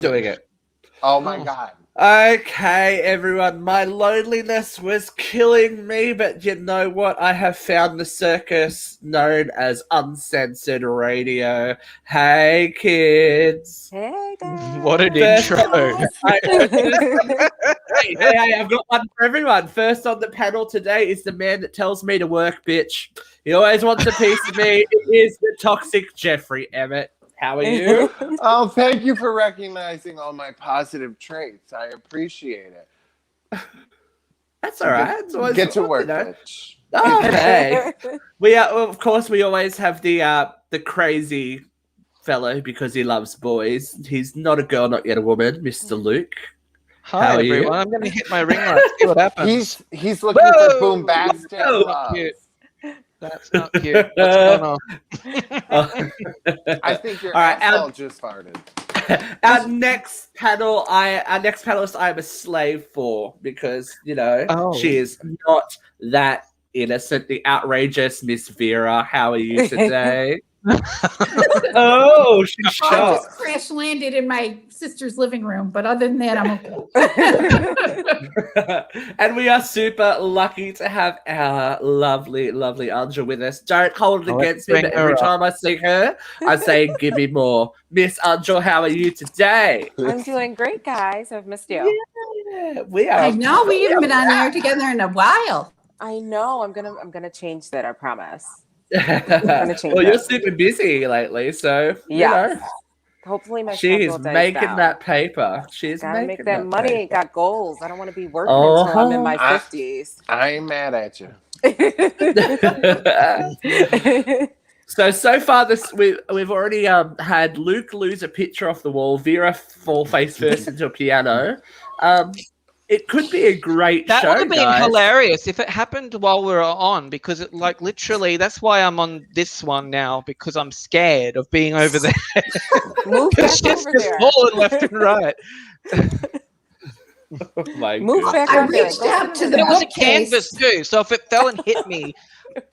Doing it. Oh my God. Okay, everyone. My loneliness was killing me, but you know what? I have found the circus known as uncensored radio. Hey, kids. Hey guys. What an First intro. Hey, I've got one for everyone. First on the panel today is the man that tells me to work, bitch. He always wants a piece of me. It is the toxic Jeffrey Emmett. How are you? Oh, thank you for recognizing all my positive traits. I appreciate it. That's all right. It's always Get to fun, work, you know? bitch. Okay. Of course, we always have the crazy fellow because he loves boys. He's not a girl, not yet a woman, Mr. Luke. Hi, How are you? everyone. I'm going to hit my ring light. See what happens. He's looking for bombastic love. Cute. That's not cute. What's going on? I think your All right, asshole just farted. Our next panelist, I am a slave for because she is not that innocent. The outrageous Miss Vera. How are you today? Oh, she's I shocked. just crash landed in my sister's living room, but other than that, I'm okay. And we are super lucky to have our lovely, lovely Anja with us. Don't hold it against me, but every time I see her, I say, give me more. Miss Anja, how are you today? I'm doing great, guys. I've missed you. Yeah, we are. I know we haven't been on the air together in a while. I know. I'm gonna change that. I promise. Well, you're super busy lately, so yeah. Hopefully, my she's making down. that paper. She's gotta making make that money. Paper. Got goals. I don't want to be working until I'm in my 50s. I ain't mad at you. So far we've already had Luke lose a picture off the wall, Vera fall face first into a piano. It could be a great show. That would have been guys. hilarious if it happened while we were on, because it literally that's why I'm on this one now, because I'm scared of being over there. Move back over there. Falling left and right. Oh my Move back I over there. reached out to the It was a bookcase. canvas too, so if it fell and hit me,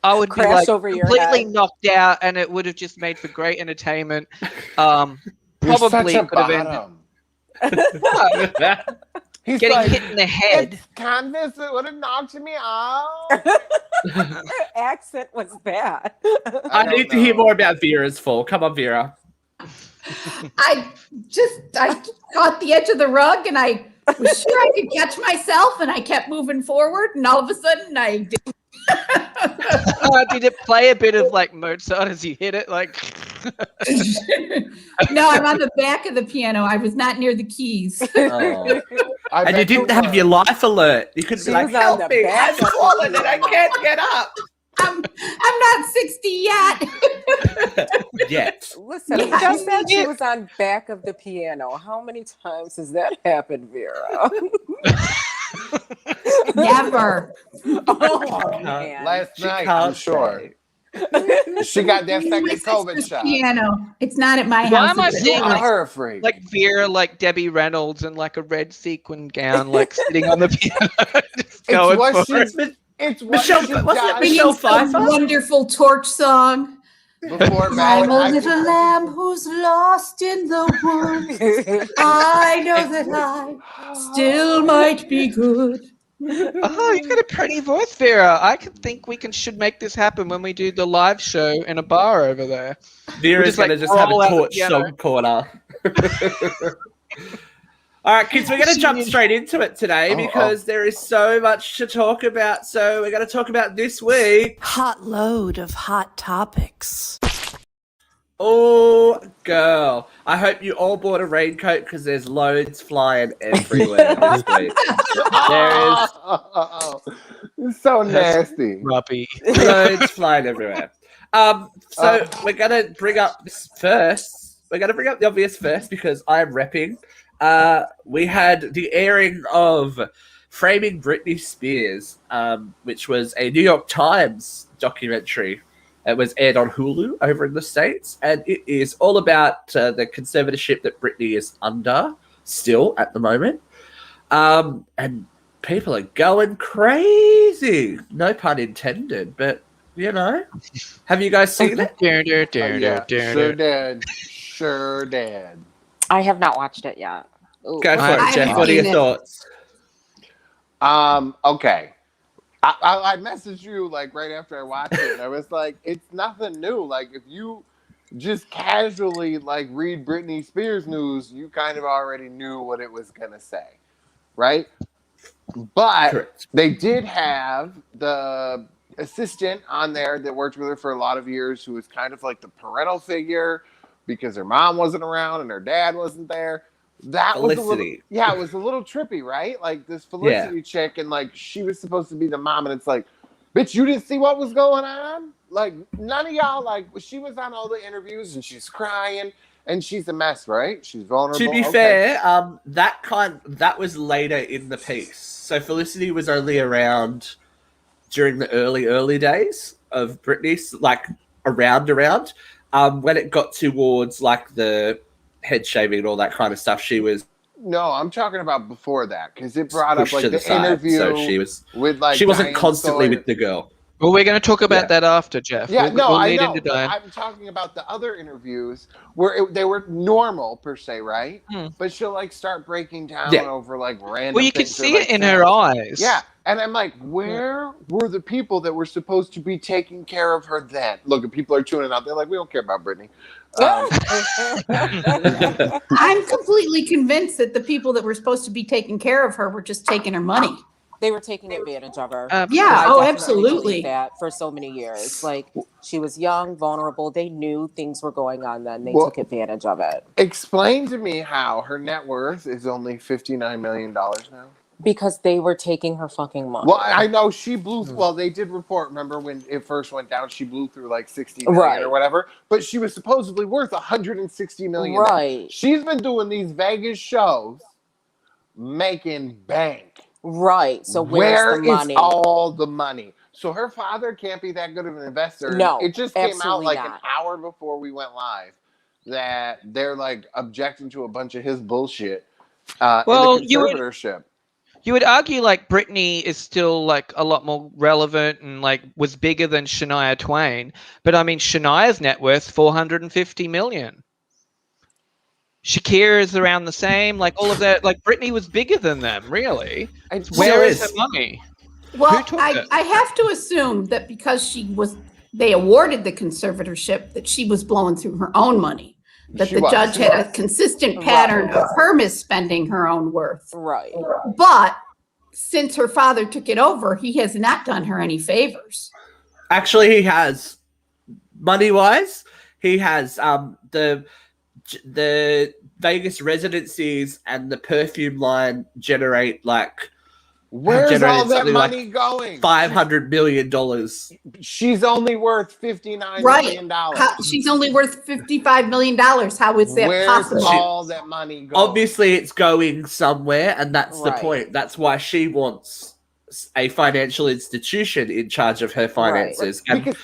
I would be Crash like over your completely head. knocked out, and it would have just made for great entertainment. You're Probably such a could have been bottom. He's getting like, hit in the head. It's canvas, it would have knocked me out. Her accent was bad. I need to hear more about Vera's fall. Come on, Vera. I caught the edge of the rug and I was sure I could catch myself and I kept moving forward and all of a sudden I did. Did it play a bit of like Mozart as you hit it? Like No, I'm on the back of the piano. I was not near the keys. Oh. I And you bet didn't have your life alert. You could She be like, was on help the me, back I've of the fallen and I piano. can't get up. I'm not 60 yet. Yet. Listen, Yeah. just said she was on back of the piano. How many times has that happened, Vera? Never. Oh, man. last She night, can't I'm sure. say. She got that My second sister's COVID shot. piano. It's not at my Why house. am I it's at seeing hers. Her afraid. like Vera, like Debbie Reynolds, and like a red sequin gown, like sitting on the piano, just going what for she- it. It's what Michelle- she wasn't it does Michelle Singing some Pfeiffer? wonderful torch song. before I'm bed. a little lamb who's lost in the woods. I know that I still might be good. Oh, you got a pretty voice, Vera. I think we should make this happen when we do the live show in a bar over there. Vera's We'll going just, to like, just have roll a out the torch piano. song corner. All right, kids, we're going to jump straight into it today because there is so much to talk about. So we're going to talk about this week. Hot load of hot topics. Oh, girl. I hope you all bought a raincoat because there's loads flying everywhere this week. There It's so nasty. Ruppy. is loads flying everywhere. So we're going to bring up this first. We're going to bring up the obvious first because I am repping. We had the airing of Framing Britney Spears, which was a New York Times documentary. It was aired on Hulu over in the States, and it is all about the conservatorship that Britney is under still at the moment. And people are going crazy. No pun intended, but, have you guys seen it? Sure did. Sure did. I have not watched it yet. Ooh. Go for I it, Jeff. haven't What are your seen it. thoughts? Okay. I messaged you like right after I watched it, and I was like, it's nothing new. Like if you just casually like read Britney Spears news, you kind of already knew what it was gonna say, right? But Correct. they did have the assistant on there that worked with her for a lot of years, who was kind of like the parental figure because her mom wasn't around and her dad wasn't there. That was a little, Felicity. yeah, it was a little trippy, right? Like this Felicity chick, and like she was supposed to be the mom, and it's like, bitch, you didn't see what was going on? Like none of y'all, like she was on all the interviews and she's crying and she's a mess, right? She's vulnerable. To be Okay. fair, that was later in the piece. So Felicity was only around during the early days of Britney's, like around. When it got towards like the head shaving and all that kind of stuff, she was No, I'm talking about before that because it brought up pushed like to the the side. interview So she was with like she wasn't Diane constantly Sawyer. with the girl. Well, we're going to talk about Yeah. that after, Jeff. Yeah, we'll, no, we'll I lead know. into But Diane. I'm talking about the other interviews where they were normal per se, right? But she'll like start breaking down Yeah. over like random. Well, you can things or, see like, it in things. her eyes. Yeah, and I'm like, where were the people that were supposed to be taking care of her then? Look, people are tuning out. They're like, we don't care about Britney. I'm completely convinced that the people that were supposed to be taking care of her were just taking her money. They were taking advantage of her. Yeah, I oh, definitely absolutely. believe that for so many years. Like she was young, vulnerable. They knew things were going on then. They took advantage of it. Explain to me how her net worth is only $59 million now. Because they were taking her fucking money. Well, I know she blew. Well, they did report. Remember when it first went down? She blew through like 60 million Right. or whatever. But she was supposedly worth 160 million. Right. She's been doing these Vegas shows, making bank. Right. So Where where's the money? is all the money? So her father can't be that good of an investor. No, It just came out absolutely like not. an hour before we went live that they're like objecting to a bunch of his bullshit. Well, in the conservatorship. You would argue like Britney is still like a lot more relevant and like was bigger than Shania Twain, but I mean Shania's net worth 450 million. Shakira is around the same, like all of that. Like Britney was bigger than them, really. Where is her money? Well, Who took it? I have to assume that because they awarded the conservatorship, that she was blowing through her own money. That She the was. judge had a consistent pattern of her misspending her own worth. Right. But since her father took it over, he has not done her any favors. Actually, he has. Money-wise, he has the Vegas residencies and the perfume line generate like Where's all that money going? $500 million. She's only worth $59 Right. million. She's only worth $55 million. How is that Where's possible? all that money going? Obviously, it's going somewhere, and that's the Right. point. That's why she wants a financial institution in charge of her finances. And Because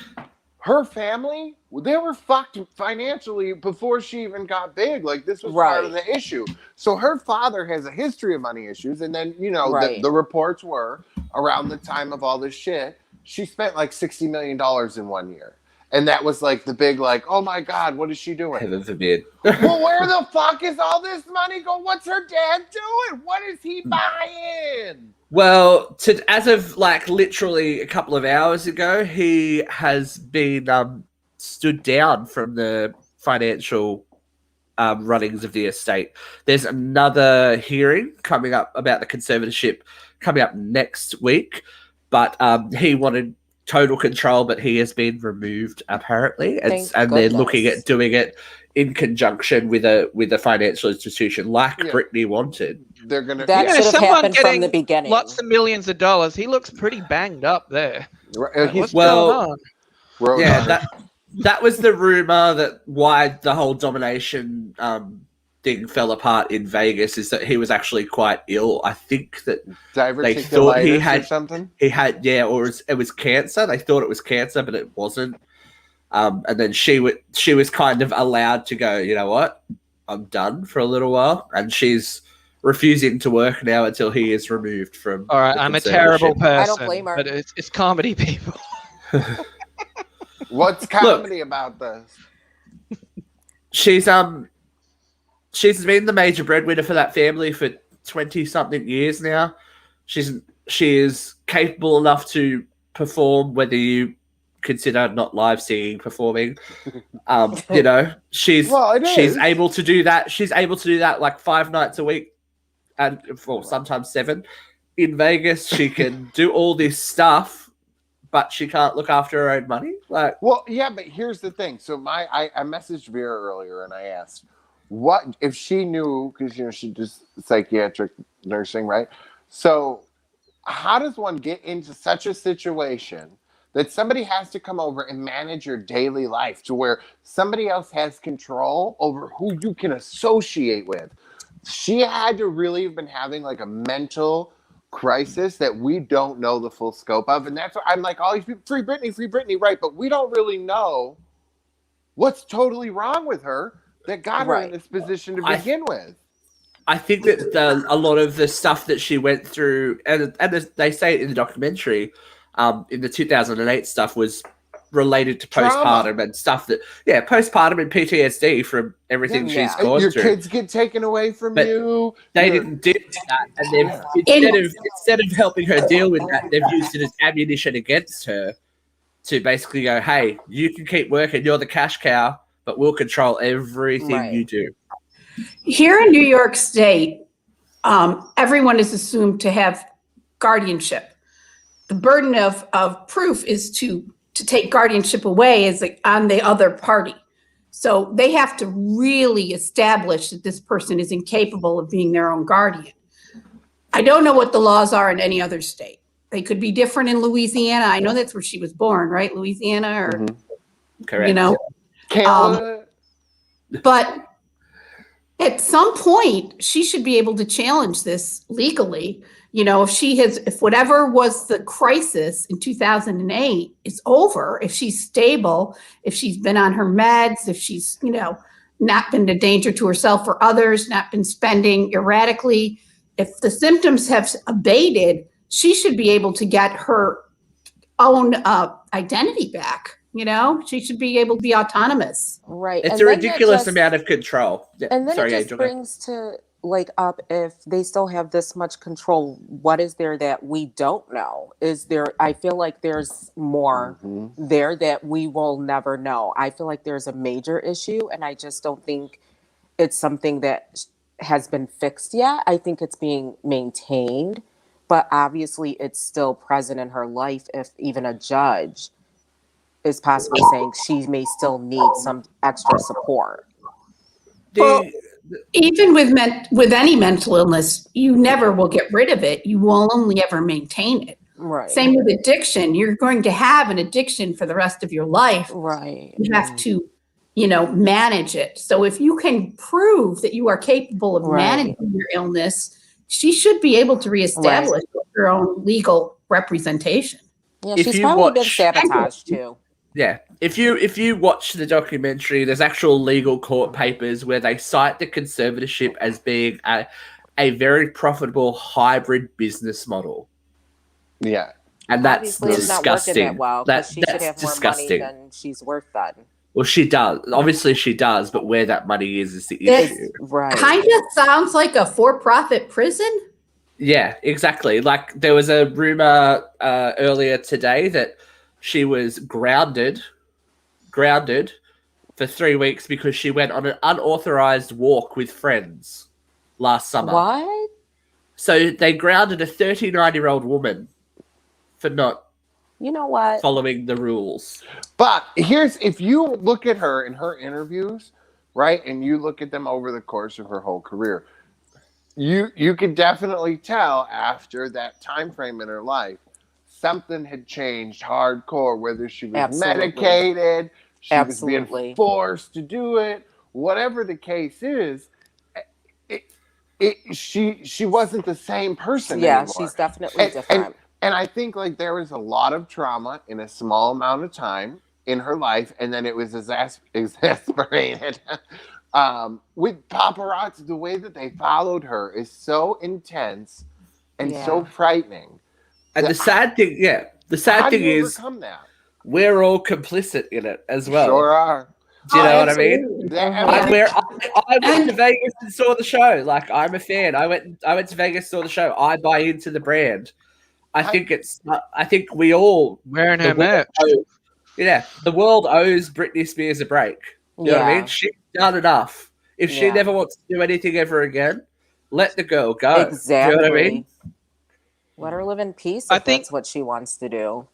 her family, they were fucked financially before she even got big. Like, this was part of the issue. So her father has a history of money issues. And then, you know, the reports were around the time of all this shit, she spent like $60 million in 1 year. And that was like the big, like, oh my God, what is she doing? heaven forbid. Well, where the fuck is all this money going? What's her dad doing? What is he buying? Well, as of like literally a couple of hours ago, he has been stood down from the financial runnings of the estate. There's another hearing coming up about the conservatorship coming up next week, but he wanted total control, but he has been removed apparently, and they're looking at doing it in conjunction with a financial institution like Britney wanted. They're gonna that should have happened from the beginning. Lots of millions of dollars. He looks pretty banged up there. What's well, going on? Yeah, that was the rumor that why the whole domination thing fell apart in Vegas is that he was actually quite ill. I think that they thought he had something. He had or it was cancer. They thought it was cancer, but it wasn't. And then she was kind of allowed to go, you know what, I'm done for a little while, and she's refusing to work now until he is removed from. All right, I'm a terrible person. I don't blame her. But it's comedy, people. What's comedy about this? She's she's been the major breadwinner for that family for 20-something years now. She is capable enough to perform, whether you consider not live singing performing. You know, she's able to do that. She's able to do that like 5 nights a week, and sometimes 7 in Vegas. She can do all this stuff, but she can't look after her own money. Like, well, yeah, but here's the thing. So I messaged Vera earlier and I asked, what if she knew, because she does psychiatric nursing, right? So how does one get into such a situation that somebody has to come over and manage your daily life to where somebody else has control over who you can associate with? She had to really have been having like a mental crisis that we don't know the full scope of. And that's why I'm like, all these people, free Britney, right? But we don't really know what's totally wrong with her that got her in this position to begin with. I think that a lot of the stuff that she went through, and they say it in the documentary, in the 2008 stuff, was related to postpartum and stuff postpartum and PTSD from everything she's gone your through. Your kids get taken away from you. They didn't do that, and instead of helping her deal with that, they've used it as ammunition against her to basically go, "Hey, you can keep working. You're the cash cow, but we'll control everything you do." Here in New York State, everyone is assumed to have guardianship. The burden of proof is to take guardianship away is on the other party. So they have to really establish that this person is incapable of being their own guardian. I don't know what the laws are in any other state. They could be different in Louisiana. I know that's where she was born, right? Louisiana, or correct. But at some point, she should be able to challenge this legally. If whatever was the crisis in 2008 is over, if she's stable, if she's been on her meds, if she's, not been a danger to herself or others, not been spending erratically, if the symptoms have abated, she should be able to get her own identity back. She should be able to be autonomous. Right. It's a ridiculous amount of control. And then it just brings to up, if they still have this much control, what is there that we don't know? I feel like there's more there that we will never know. I feel like there's a major issue, and I just don't think it's something that has been fixed yet. I think it's being maintained, but obviously it's still present in her life if even a judge is possibly saying she may still need some extra support. Well, even with any mental illness, you never will get rid of it. You will only ever maintain it. Right. Same with addiction. You're going to have an addiction for the rest of your life. Right. You have to, manage it. So if you can prove that you are capable of managing your illness, she should be able to reestablish her own legal representation. Yeah, she's probably been sabotaged too. Yeah, if you watch the documentary, there's actual legal court papers where they cite the conservatorship as being a very profitable hybrid business model. Yeah, and that's obviously disgusting. It's not working that well, that's she should have disgusting. more money than she's worth then. Well, she does. Obviously, she does, but where that money is the issue. Right. Kind of sounds like a for-profit prison. Yeah, exactly. Like there was a rumor earlier today that she was grounded for 3 weeks because she went on an unauthorized walk with friends last summer. What? So they grounded a 39-year-old woman for not following the rules. But if you look at her in her interviews, right, and you look at them over the course of her whole career, you could definitely tell after that time frame in her life, something had changed hardcore, whether she was medicated, she was being forced to do it, whatever the case is, she wasn't the same person anymore. Yeah, she's definitely different. And I think there was a lot of trauma in a small amount of time in her life, and then it was exasperated. With paparazzi, the way that they followed her is so intense and so frightening. And the sad thing is, we're all complicit in it as well. Sure are. Do you know what I mean? I went to Vegas and saw the show. Like, I'm a fan. I went to Vegas, saw the show. I buy into the brand. I think we all wearing her merch. The world owes Britney Spears a break. You know what I mean? She's done enough. If she never wants to do anything ever again, let the girl go. Exactly. Do you know what I mean? Let her live in peace if that's what she wants to do.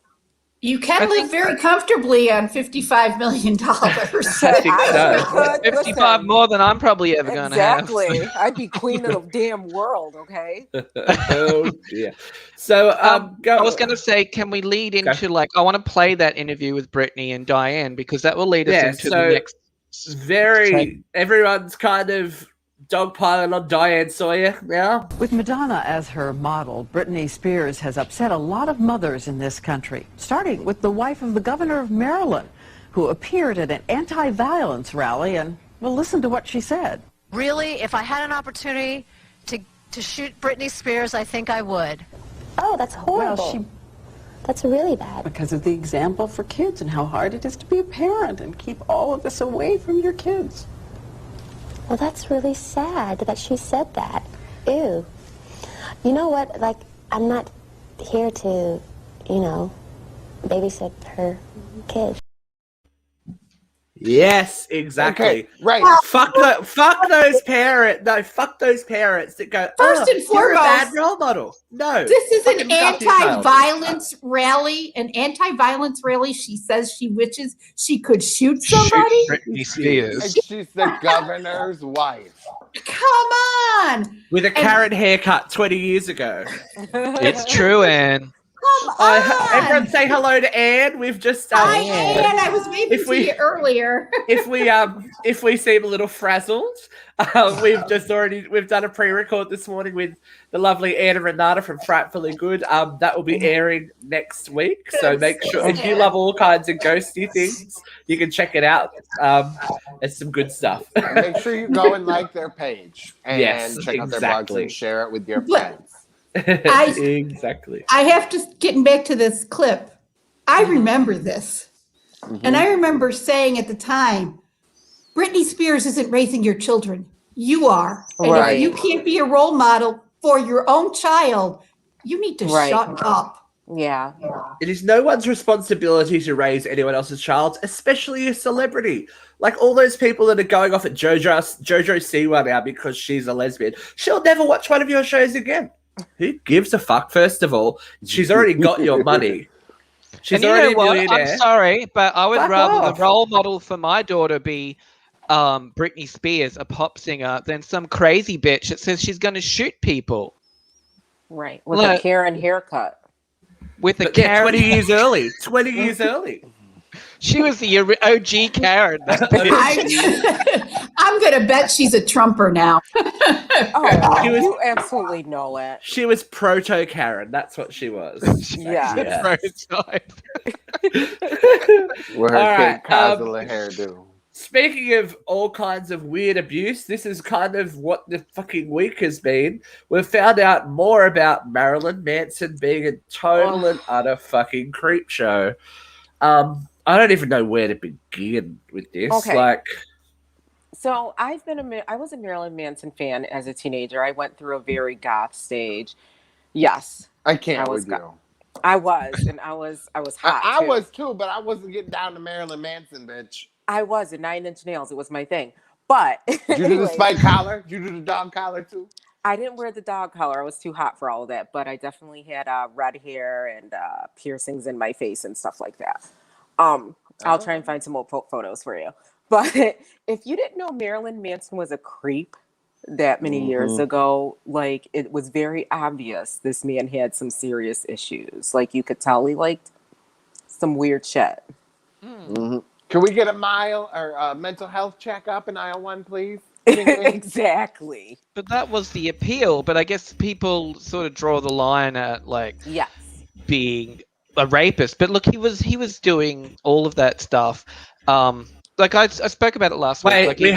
You can live very comfortably on $55 million. I think so. 55 more than I'm probably ever going to have. Exactly. I'd be queen of the damn world, okay? Oh, yeah. So, I was going to say, can we lead into, like, I want to play that interview with Britney and Diane, because that will lead us into the next... Everyone's kind of dogpiling on Diane Sawyer now. With Madonna as her model, Britney Spears has upset a lot of mothers in this country, starting with the wife of the governor of Maryland, who appeared at an anti-violence rally, and well, listen to what she said. Really, if I had an opportunity to shoot Britney Spears, I think I would. Oh, that's horrible. Well, that's really bad. Because of the example for kids and how hard it is to be a parent and keep all of this away from your kids. Well, that's really sad that she said that. Ew. You know what? Like, I'm not here to, babysit her kids. Yes, exactly. Okay, right. Fuck those parents. No, fuck those parents that go, First and you're a bad foremost, role model. No. This is an fucking fuck yourself. anti-violence rally. An anti-violence rally. She says she wishes she could shoot somebody. Shoot Britney Spears. And she's the governor's wife. Come on. With a Karen haircut 20 years ago. It's true, Anne. Come on. Everyone say hello to Anne. We've just Hi, Anne. I was waving to you earlier. if we seem a little frazzled, we've done a pre-record this morning with the lovely Anna Renata from Frightfully Good. That will be airing next week. So make sure, if you love all kinds of ghosty things, you can check it out. It's some good stuff. Make sure you go and like their page and check out their blogs and share it with your friends. Exactly. I have to, getting back to this clip, I remember this. And I remember saying at the time, Britney Spears isn't raising your children. You are. And if you can't be a role model for your own child, you need to shut up. Yeah. It is no one's responsibility to raise anyone else's child, especially a celebrity. Like all those people that are going off at JoJo Siwa now because she's a lesbian. She'll never watch one of your shows again. Who gives a fuck? First of all, she's already got your money. She's already a millionaire. I'm sorry, but I would rather the role model for my daughter be Britney Spears, a pop singer, than some crazy bitch that says she's going to shoot people. Right, with a Karen haircut. With a Karen 20 years early. 20 years early. She was the OG Karen. I'm going to bet she's a Trumper now. You absolutely know it. She was proto Karen. That's what she was. Yeah. Prototype. With her Kate Cosler hairdo. Speaking of all kinds of weird abuse, this is kind of what the fucking week has been. We've found out more about Marilyn Manson being a total and utter fucking creep show. I don't even know where to begin with this. Okay. So I was a Marilyn Manson fan as a teenager. I went through a very goth stage. Yes. I can't with you. I was, and I was hot. I was too, but I wasn't getting down to Marilyn Manson, bitch. I was in 9 Inch Nails. It was my thing. But did you do the spike collar? Did you do the dog collar too? I didn't wear the dog collar. I was too hot for all of that. But I definitely had red hair and piercings in my face and stuff like that. I'll try and find some more photos for you. But if you didn't know Marilyn Manson was a creep that many years ago, like, it was very obvious this man had some serious issues. Like, you could tell he liked some weird shit. Can we get a mental health checkup in aisle 1, please? Exactly. But that was the appeal. But I guess people sort of draw the line at, like, being a rapist. But look, he was doing all of that stuff. Like I spoke about it last week. Like we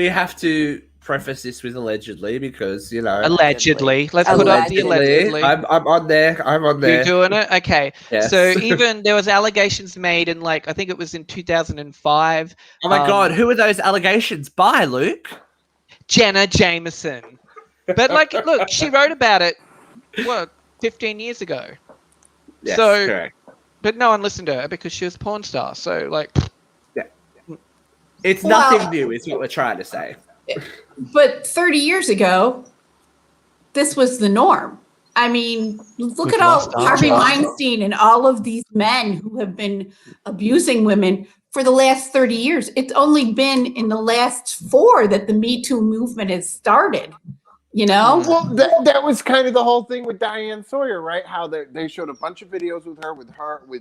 have to preface this with allegedly because Allegedly. Let's put up the allegedly. I'm on there. I'm on there. You're doing it? Okay. Yes. So even there was allegations made in I think it was in 2005. Oh my God, who are those allegations by, Luke? Jenna Jameson. But look, she wrote about it 15 years ago. Yes, so correct. But no one listened to her because she was a porn star. So yeah. It's nothing new is what we're trying to say. But 30 years ago, this was the norm. I mean, look at all Harvey Weinstein and all of these men who have been abusing women for the last 30 years. It's only been in the last 4 that the Me Too movement has started. Well, that was kind of the whole thing with Diane Sawyer, right? How they showed a bunch of videos with her, with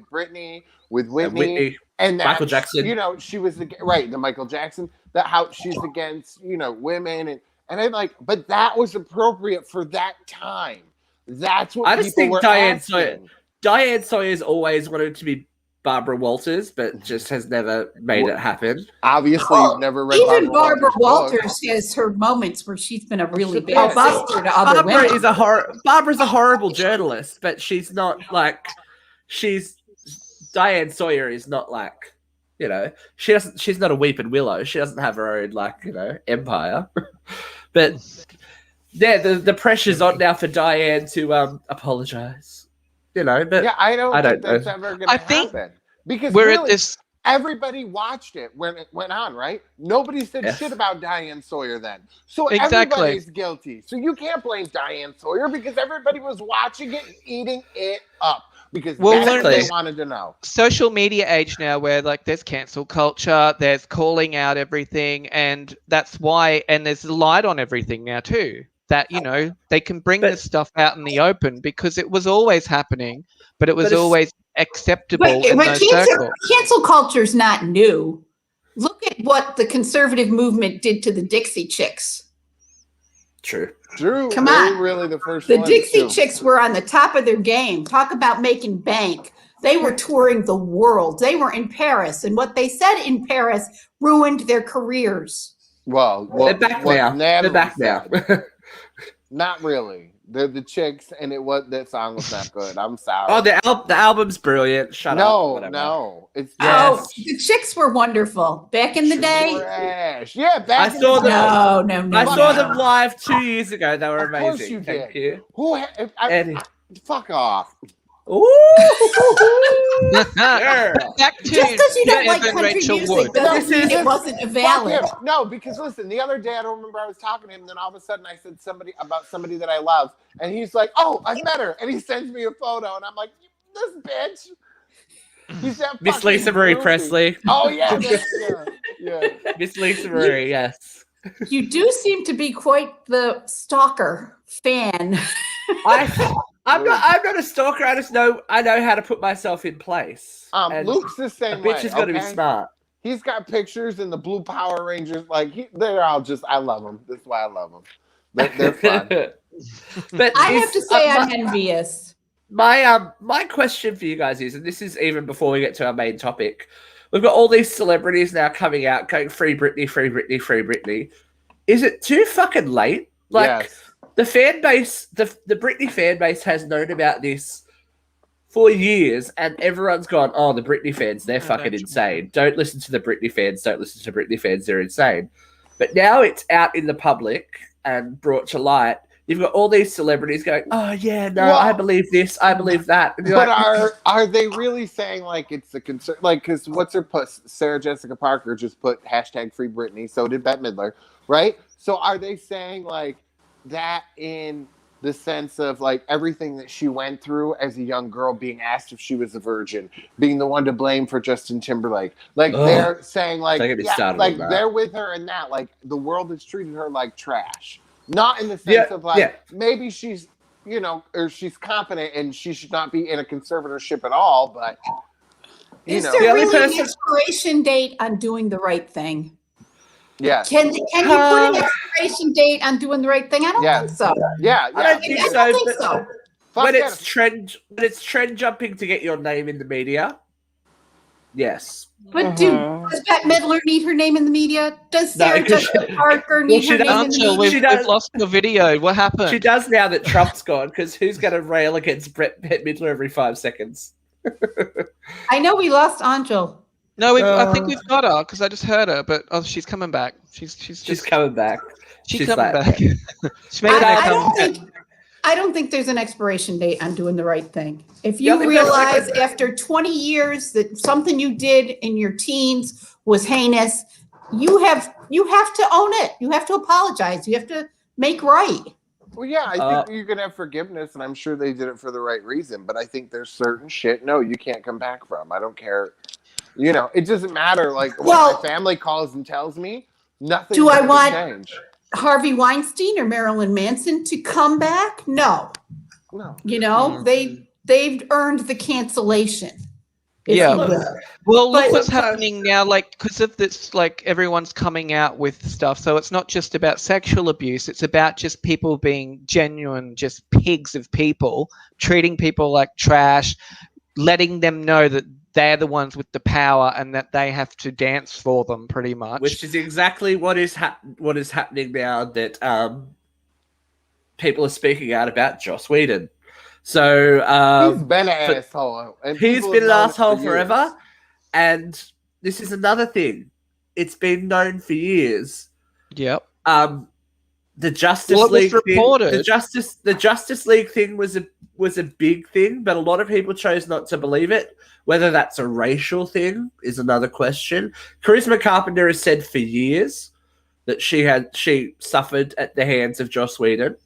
Britney, with Whitney, and Michael Jackson. She was the Michael Jackson. That how she's against women, and I'm like, but that was appropriate for that time. That's what I just people think were Diane Sawyer's always wanted to be Barbara Walters, but just has never made it happen. Obviously, you've never read even Barbara Walters has her moments where she's been a really bad sister to other women. Barbara's a horrible journalist, but she's not Diane Sawyer is not she's not a Weeping Willow. She doesn't have her own empire. But yeah, the pressure's on now for Diane to apologize. But I don't think that's ever going to happen. Because really, everybody watched it when it went on, right? Nobody said shit about Diane Sawyer then. So everybody's guilty. So you can't blame Diane Sawyer because everybody was watching it and eating it up. Because that's what they wanted to know. Social media age now where there's cancel culture, there's calling out everything, and that's why, and there's light on everything now too. That, they can bring this stuff out in the open because it was always happening, but it was always acceptable in those circles. Cancel culture is not new. Look at what the conservative movement did to the Dixie Chicks. True. Come on. Really the first The Dixie Chicks were on the top of their game. Talk about making bank. They were touring the world. They were in Paris, and what they said in Paris ruined their careers. Well, they're back now. They're back now. Not really. They're the Chicks, and that song was not good. I'm sorry. Oh, the album's brilliant. Shut up. No. It's the Chicks were wonderful back in the day. Trash. Yeah, back in the day. No. I saw them live 2 years ago. They were amazing. Of course you did. Thank you. Fuck off. Ooh. Back to just because you don't like country Rachel music Wood. doesn't mean it wasn't valid. No, because listen, the other day I don't remember I was talking to him, and then all of a sudden I said somebody that I love, and he's like, "Oh, I've met her," and he sends me a photo, and I'm like, "This bitch." He's that Miss Lisa Marie Presley. Oh yeah. Miss Lisa Marie, yes. You do seem to be quite the stalker fan. I'm not a stalker. I know how to put myself in place. Luke's the same way. Bitch has got to be smart. He's got pictures in the Blue Power Rangers. They're all I love them. That's why I love them. They're fun. But I have to say I'm envious. My question for you guys is, and this is even before we get to our main topic, we've got all these celebrities now coming out going free Britney, free Britney, free Britney. Is it too fucking late? Yes. The fan base, the Britney fan base has known about this for years, and everyone's gone, oh, the Britney fans, they're fucking insane. Don't listen to the Britney fans. Don't listen to Britney fans. They're insane. But now it's out in the public and brought to light. You've got all these celebrities going, oh, yeah, no, well, I believe this. I believe that. But are they really saying it's a concern? Because what's her post? Sarah Jessica Parker just put hashtag free Britney. So did Bette Midler, right? So are they saying that in the sense of everything that she went through as a young girl, being asked if she was a virgin, being the one to blame for Justin Timberlake, they're saying they're with her in that, the world has treated her like trash, not in the sense of maybe she's or she's competent and she should not be in a conservatorship at all, but is there really an expiration date on doing the right thing? Yeah. Can you put an expiration date on doing the right thing? I don't think so. Yeah. I don't think so. When it's trend jumping to get your name in the media, Yes. But does Bette Midler need her name in the media? Does Sarah Jessica Parker need her name in the media? We've lost the video. What happened? She does now that Trump's gone, because who's going to rail against Bette Midler every 5 seconds? I know we lost Angel. No, I think we've got her because I just heard her, but she's coming back. She's coming back. She's coming back. She made I don't think there's an expiration date on doing the right thing. If you realize after 20 years that something you did in your teens was heinous, you have to own it. You have to apologize. You have to make right. Well, yeah, I think you can have forgiveness, and I'm sure they did it for the right reason. But I think there's certain shit, no, you can't come back from. I don't care. You know, it doesn't matter. Like, when my family calls and tells me, nothing. Do I want change. Harvey Weinstein or Marilyn Manson to come back? No. You know, they've earned the cancellation. Yeah. Well, look what's happening now, like, because of this, like, everyone's coming out with stuff. So it's not just about sexual abuse. It's about just people being genuine, just pigs of people, treating people like trash, letting them know that they're the ones with the power and that they have to dance for them, pretty much. Which is exactly what is happening now that people are speaking out about Joss Whedon. So he's been an asshole. And he's been an asshole forever. And this is another thing. It's been known for years. Yep. The Justice League thing, the Justice League thing was a big thing, but a lot of people chose not to believe it. Whether that's a racial thing is another question. Charisma Carpenter has said for years that she suffered at the hands of Joss Whedon.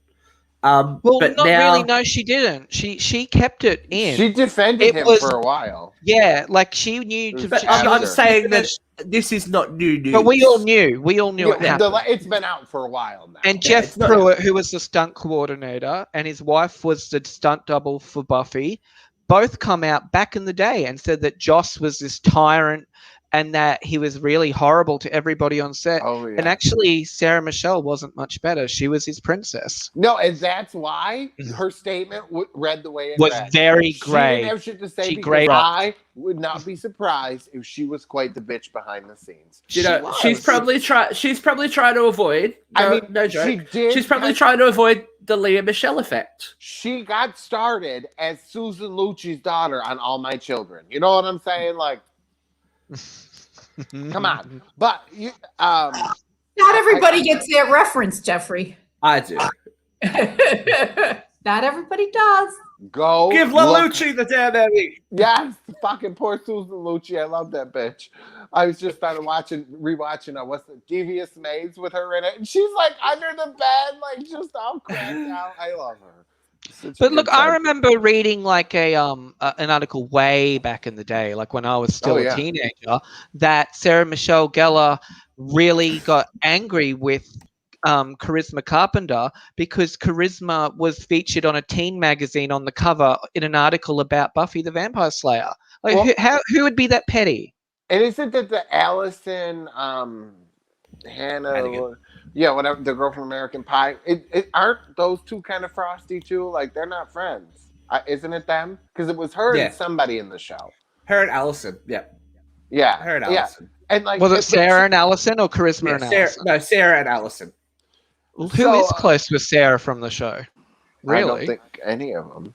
Well, but not now, really. No, she didn't. She kept it in. She defended him for a while. Yeah, like she knew. I'm saying that this is not new news. But we all knew. We all knew it happened. It's been out for a while now. And Jeff Pruitt, who was the stunt coordinator, and his wife was the stunt double for Buffy, both come out back in the day and said that Joss was this tyrant and that he was really horrible to everybody on set. Oh, yeah. And actually, Sarah Michelle wasn't much better. She was his princess. No, and that's why her statement read the way it was read. Very great. She didn't have shit to say because I would not be surprised if she was quite the bitch behind the scenes. She's probably trying to avoid. No joke. She's probably trying to avoid the Lea Michele effect. She got started as Susan Lucci's daughter on All My Children. You know what I'm saying? Like, come on. But not everybody gets that reference, Jeffrey. I do. Not everybody does. Go give Lucci the damn Emmy. Yes, fucking poor Susan Lucci. I love that bitch. I was just started rewatching what's the Devious Maids with her in it, and she's like under the bed, like just all cracked out. I love her. But look, I remember reading like an article way back in the day, like when I was still a teenager, that Sarah Michelle Gellar really got angry with Charisma Carpenter because Charisma was featured on a teen magazine on the cover in an article about Buffy the Vampire Slayer. Like, who would be that petty? And isn't that the Allison Hannah? Yeah, whatever, the girl from American Pie. Aren't those two kind of frosty too? Like, they're not friends. Isn't it them? Because it was her and somebody in the show. Her and Allison. Yeah. Yeah. Her and Allison. And like, was it Sarah and Allison or Charisma and Allison? No, Sarah and Allison. Who is close with Sarah from the show? Really? I don't think any of them.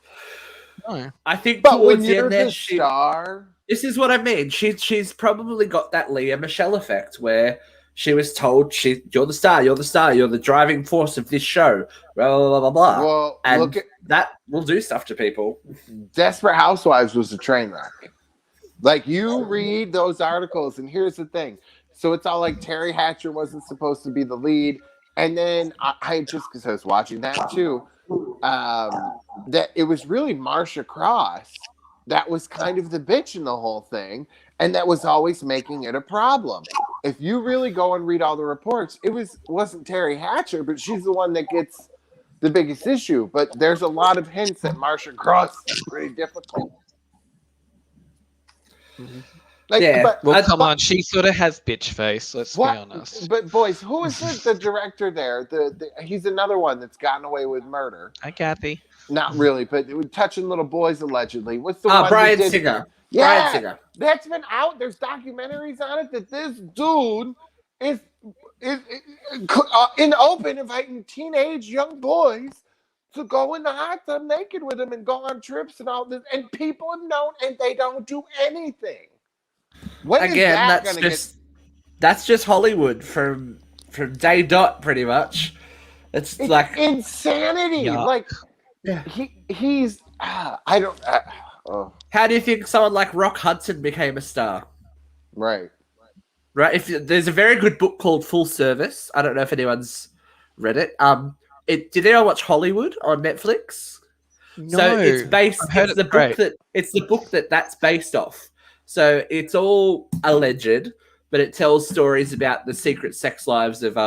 No. I think but when towards you're the end the star... This is what I mean. She's probably got that Lea Michele effect where she was told, you're the star, you're the driving force of this show, blah, blah, blah, blah. Well, and that will do stuff to people. Desperate Housewives was a train wreck. Like, you read those articles, and here's the thing. So it's all like Terry Hatcher wasn't supposed to be the lead. And then I just, because I was watching that too, that it was really Marsha Cross that was kind of the bitch in the whole thing, and that was always making it a problem. If you really go and read all the reports, wasn't Terry Hatcher, but she's the one that gets the biggest issue. But there's a lot of hints that Marsha Cross is pretty difficult. Mm-hmm. Like, come on, she sort of has bitch face. Let's be honest. But boys, who is the director there? He's another one that's gotten away with murder. Hi, Kathy. Not really, but touching little boys allegedly. What's the one? Bryan Singer. Bryan Singer. That's been out. There's documentaries on it that this dude is in the open inviting teenage young boys to go in the hot tub naked with him and go on trips and all this. And people have known, and they don't do anything. That's just Hollywood from day dot, pretty much. It's like insanity. Yeah. Like he's I don't. How do you think someone like Rock Hudson became a star? Right. If there's a very good book called Full Service. I don't know if anyone's read it. Did anyone watch Hollywood on Netflix? No. So it's based. It's the book that's based off. So it's all alleged, but it tells stories about the secret sex lives of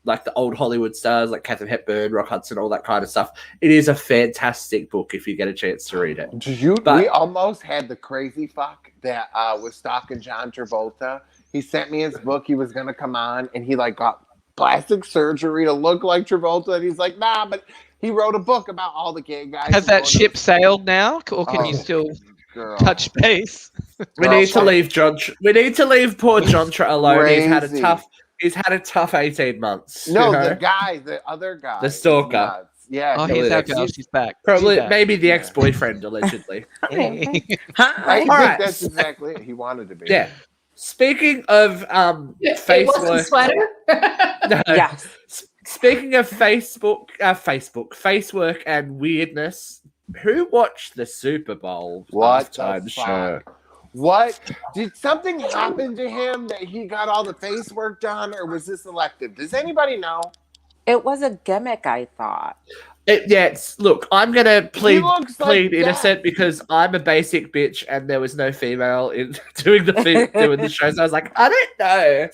like the old Hollywood stars like Katharine Hepburn, Rock Hudson, all that kind of stuff. It is a fantastic book if you get a chance to read it. We almost had the crazy fuck that was stalking John Travolta. He sent me his book. He was going to come on, and he got plastic surgery to look like Travolta. And he's like, nah, but he wrote a book about all the gay guys. Has that ship sailed now, or can you still touch base? We need to leave poor John alone. Crazy. He's had a tough 18 months. No, the other guy. The stalker. Yeah. Oh, he's our girl. She's back. Maybe the ex-boyfriend, allegedly. I think that's exactly it. He wanted to be. Yeah. Speaking of face work. Yes. Speaking of face work and weirdness, who watched the Super Bowl halftime show? What? Did something happen to him that he got all the face work done, or was this elective? Does anybody know? It was a gimmick, I thought. Look, I'm going to plead innocent because I'm a basic bitch and there was no female in doing the show. So I was like, I don't know.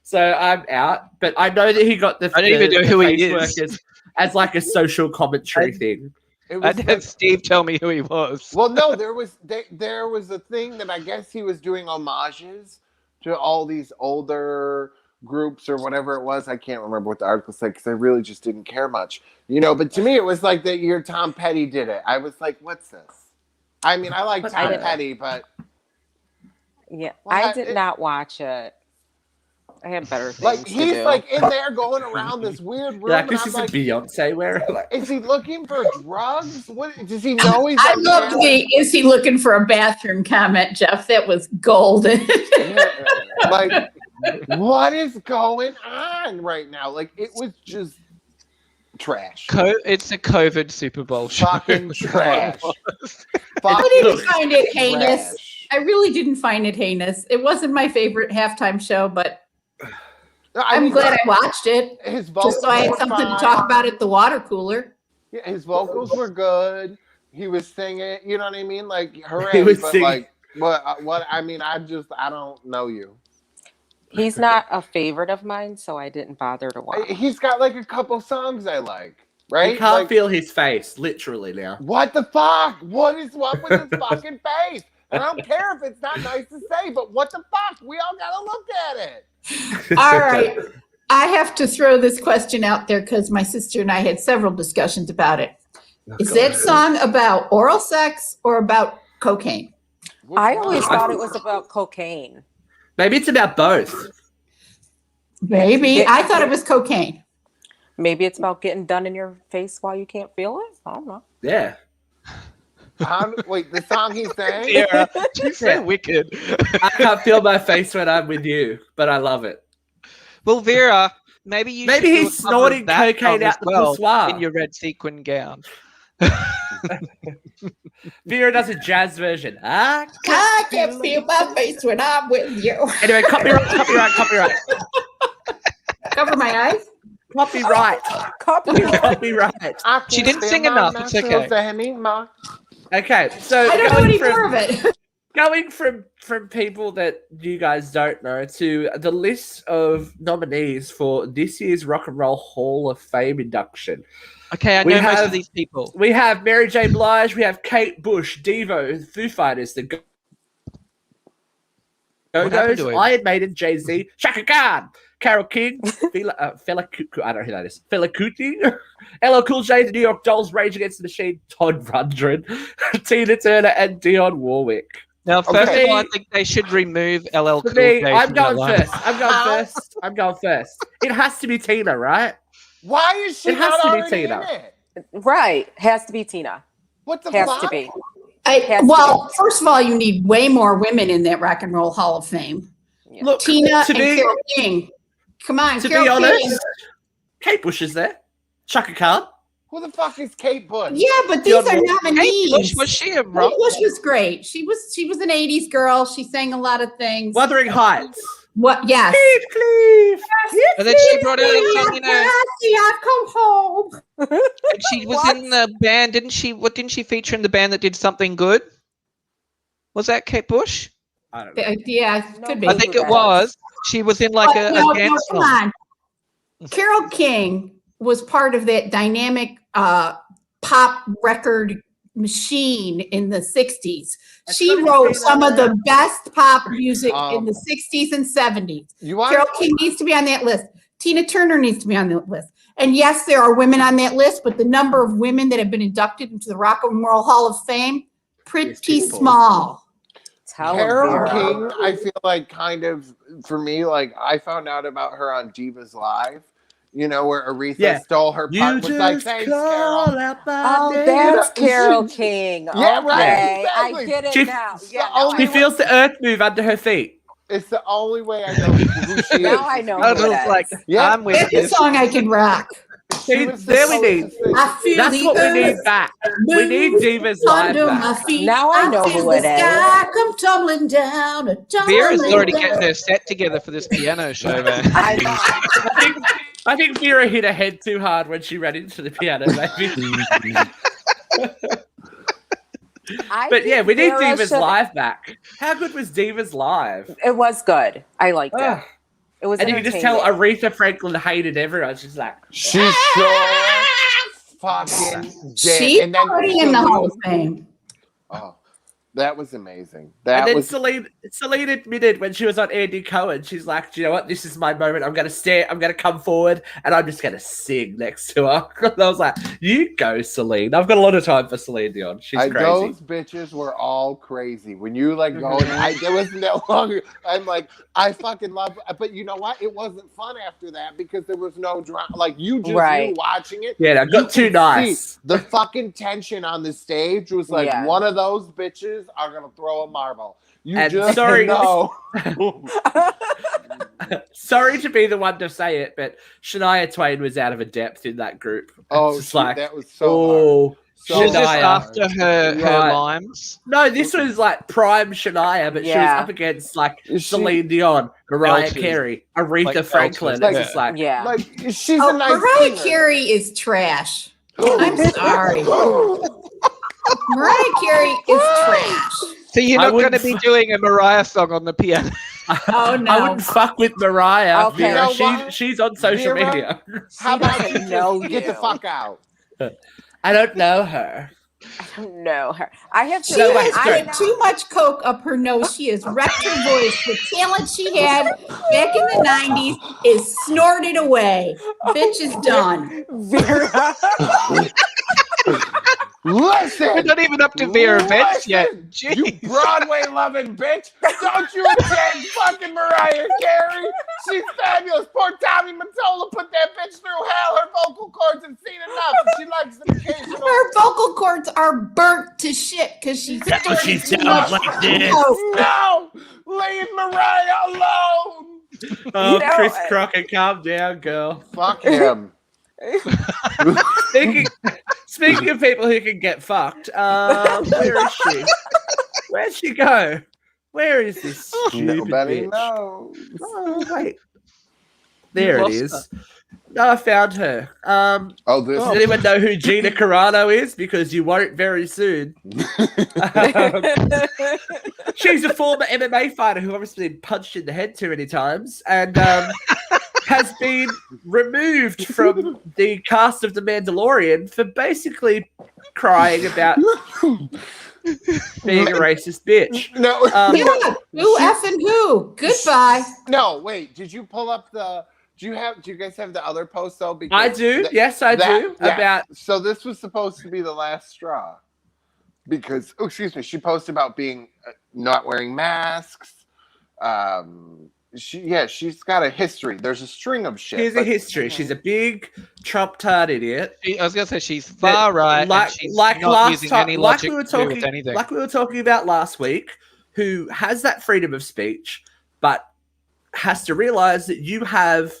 So I'm out. But I know that he got the I don't even know who he is. As like a social commentary thing. I had Steve tell me who he was. Well, no, there was a thing that I guess he was doing homages to all these older groups or whatever it was. I can't remember what the article said because I really just didn't care much, But to me, it was like that year Tom Petty did it. I was like, "What's this?" I mean, I like Tom Petty, but I did not watch it. I had better things like he's to do. like in there going around this weird room. This is a Beyonce wear. Is he looking for drugs? What does he know? He's I love the "Is he looking for a bathroom?" comment, Jeff. That was golden. Like, what is going on right now? Like, it was just trash. It's a COVID Super Bowl show. Fucking trash. I didn't find it heinous. I really didn't find it heinous. It wasn't my favorite halftime show, but I'm glad I watched it. His vocals just so I had something to talk about at the water cooler. Yeah, his vocals were good. He was singing, you know what I mean? Like, hooray. He was but singing. Like, what? I mean, I don't know you. He's not a favorite of mine, so I didn't bother to watch. He's got like a couple songs I like, right? You can't feel his face, literally now. What the fuck? What with his fucking face? And I don't care if it's not nice to say, but what the fuck? We all gotta look at it. All right. I have to throw this question out there because my sister and I had several discussions about it. Is that song about oral sex or about cocaine? I always thought it was about cocaine. Maybe it's about both. Maybe. I thought it was cocaine. Maybe it's about getting done in your face while you can't feel it. I don't know. Yeah. Wait, the song he sang? Yeah, she's so wicked. I can't feel my face when I'm with you, but I love it. Well, Vera, maybe he's snorting cocaine out the pissoir in your red sequin gown. Vera does a jazz version. I can't feel my face when I'm with you. Anyway, copyright. Cover my eyes. Copyright. She didn't sing enough. It's okay. Okay, so I don't know any more of it. Going from people that you guys don't know to the list of nominees for this year's Rock and Roll Hall of Fame induction. Okay, I know most of these people. We have Mary J. Blige, we have Kate Bush, Devo, Foo Fighters, the Go-Go's, Iron Maiden, Jay-Z, Chaka Khan, Carole King, Fela Kuti, I don't know who that is, Fela Kuti, LL Cool J, the New York Dolls, Rage Against the Machine, Todd Rundgren, Tina Turner, and Dionne Warwick. Now, first of all, I think they should remove LL Cool J. I'm going first. I'm going first. It has to be Tina, right? Why is she not already in it? Right. Has to be Tina. What the Has fuck? to be. First of all, you need way more women in that Rock and Roll Hall of Fame. Yeah. Look, Tina and Carole King. Come on, to Carole be honest, King. Kate Bush is there. Chaka Khan. Who the fuck is Kate Bush? Yeah, but these are nominees. Kate Bush, was she a rock? Kate Bush was great. She was an 80s girl. She sang a lot of things. Wuthering Heights. What? Yes. Heathcliff. And then she brought out a song, you know. I've come home. And she was in the band, didn't she? What didn't she feature in the band that did Something Good? Was that Kate Bush? I don't know. Yeah, could be. I think it was. She was in like a dance come song. on. Carole King was part of that dynamic pop record machine in the 60s. She wrote some of the best pop music in the 60s and 70s. Carole King needs to be on that list. Tina Turner needs to be on that list. And yes, there are women on that list, but the number of women that have been inducted into the Rock and Roll Hall of Fame, pretty small. Carole King, I feel like kind of, for me, like I found out about her on Divas Live. You know, where Aretha stole her part with like, thanks, Carol. That's Carole King. Yeah, right. Exactly. I get it now. She feels the earth move under her feet. It's the only way I know who she is. Now I know who it is. Like, I'm with That's a song I can rock. There we need. That's what we need back. We need Divas Live back. Now I know who it is. Come tumbling down. Vera's already getting her set together for this piano show, man. I think Vera hit her head too hard when she ran into the piano, maybe. But yeah, we need Divas Live back. How good was Divas Live? It was good. I liked it. It was, and you can just tell Aretha Franklin hated everyone. She's like, she's so fucking dead. She's already in the Hall of Fame. Oh, that was amazing. Celine admitted when she was on Andy Cohen, she's like, do you know what? This is my moment. I'm going to come forward and I'm just going to sing next to her. And I was like, you go, Celine. I've got a lot of time for Celine Dion. She's crazy. Those bitches were all crazy. When you like go, there was no longer, I'm like, I fucking love, but you know what? It wasn't fun after that because there was no drama. Like you just knew watching it. Yeah, that got too nice. The fucking tension on the stage was like one of those bitches are gonna throw a marble. Sorry to be the one to say it, but Shania Twain was out of a depth in that group. That was so hard. Was this after her limes? No, this was like prime Shania, but she was up against like Celine Dion, Mariah Carey, Aretha Franklin. Like, it's just like she's a nice Mariah singer. Carey is trash. I'm sorry. Mariah Carey is trash. So you're not going to be doing a Mariah song on the piano? Oh no! I wouldn't fuck with Mariah. Okay. Vera, she's on social media. How about you just get the fuck out? I don't know her. I don't know her. I have to. She had too much coke up her nose. She has wrecked her voice. The talent she had back in the 90s is snorted away. Bitch is done. Vera. Listen, we're not even up to Vera Vance yet. Jeez. You Broadway loving bitch! Don't you attend fucking Mariah Carey? She's fabulous. Poor Tommy Mottola put that bitch through hell. Her vocal cords have seen enough. She likes the occasional. Her vocal cords are burnt to shit because she's. She sounds like this. No, leave Mariah alone. Oh, Chris Crocker, calm down, girl. Fuck him. Speaking of people who can get fucked, where is she? Where'd she go? Where is this stupid Nobody bitch? knows. Oh, wait. There it is. No, I found her. Does anyone know who Gina Carano is? Because you won't very soon. She's a former MMA fighter who obviously been punched in the head too many times and has been removed from the cast of The Mandalorian for basically crying about being a racist bitch. No, who effing who? Goodbye. No, wait. Did you pull up the? Do you guys have the other post though? Because I do. Yes, I do. About so this was supposed to be the last straw. because she posted about being not wearing masks. She's got a history. There's a string of shit. Here's a history. She's a big Trump tard idiot. I was gonna say she's far right, and she's not last using time, any logic to do with anything. Like we were talking about last week, who has that freedom of speech, but has to realize that you have,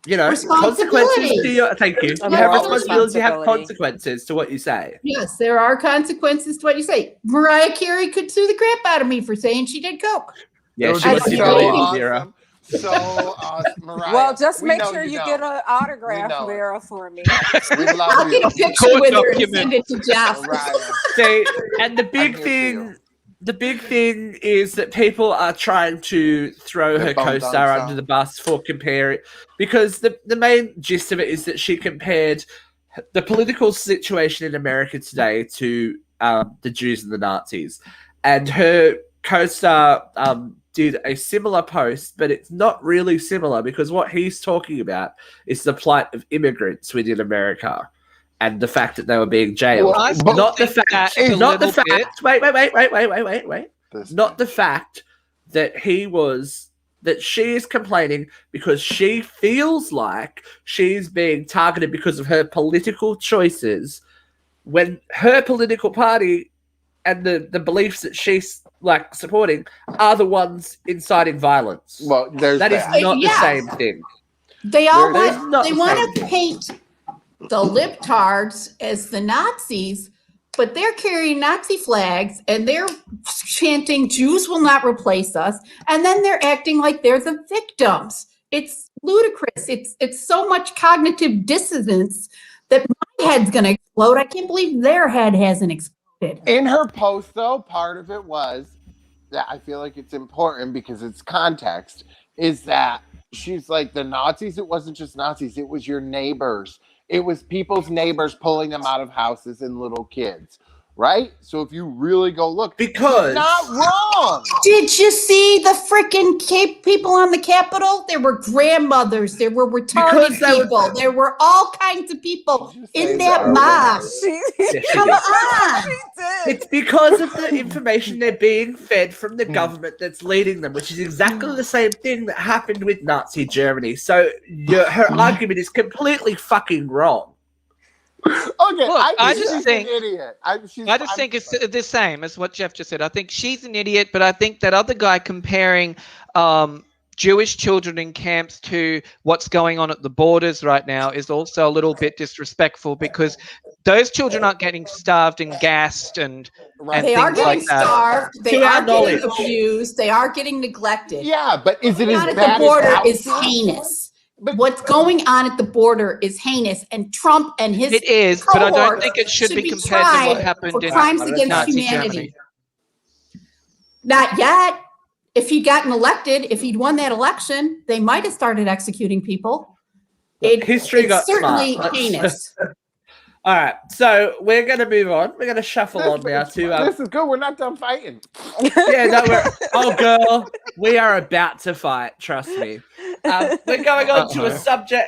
consequences to your. Thank you. You have responsibilities. You have consequences to what you say. Yes, there are consequences to what you say. Mariah Carey could sue the crap out of me for saying she did coke. Yeah, she was awesome. So awesome, Mariah. Well, just make sure you get an autograph, Vera, for me. I'll get a picture with her and send it to Jeff. See, and the big thing is that people are trying to throw her co-star under the bus for comparing, because the main gist of it is that she compared the political situation in America today to the Jews and the Nazis, and her co-star did a similar post, but it's not really similar, because what he's talking about is the plight of immigrants within America and the fact that they were being jailed. Well, not the fact. Not the fact. Wait. Not the fact that she is complaining because she feels like she's being targeted because of her political choices, when her political party and the beliefs that she's supporting are the ones inciting violence. Well, that is not the same thing. They all want to paint the libtards as the Nazis, but they're carrying Nazi flags and they're chanting "Jews will not replace us," and then they're acting like they're the victims. It's ludicrous. It's so much cognitive dissonance that my head's going to explode. I can't believe their head hasn't exploded. In her post, though, part of it was that I feel like it's important because it's context, is that she's like, the Nazis, it wasn't just Nazis, it was your neighbors. It was people's neighbors pulling them out of houses and little kids, right? So if you really go look, because not wrong. Did you see the freaking people on the Capitol? There were grandmothers, there were retarded people, there were all kinds of people in that mob. Come on. It's because of the information they're being fed from the government that's leading them, which is exactly the same thing that happened with Nazi Germany. So her argument is completely fucking wrong. Okay, look, I just think an idiot. I just think it's the same as what Jeff just said. I think she's an idiot, but I think that other guy comparing Jewish children in camps to what's going on at the borders right now is also a little bit disrespectful, because those children aren't getting starved and gassed and they are getting starved. They are getting abused. They are getting neglected. Yeah, but is it as bad at the border is heinous. But what's going on at the border is heinous, and Trump and his it is, but I don't think it should be compared to what happened in crimes against Nazi humanity. Germany. Not yet. If he'd gotten elected, if he'd won that election, they might have started executing people. History got certainly smart. heinous. All right, so we're going to move on. We're going to shuffle on now to... this is good. We're not done fighting. Yeah, no, oh, girl, we are about to fight. Trust me. We're going on to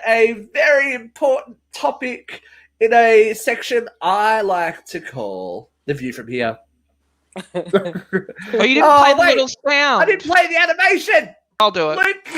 a very important topic in a section I like to call The View from Here. Oh, you didn't play the little sound. I didn't play the animation. I'll do it. Luke,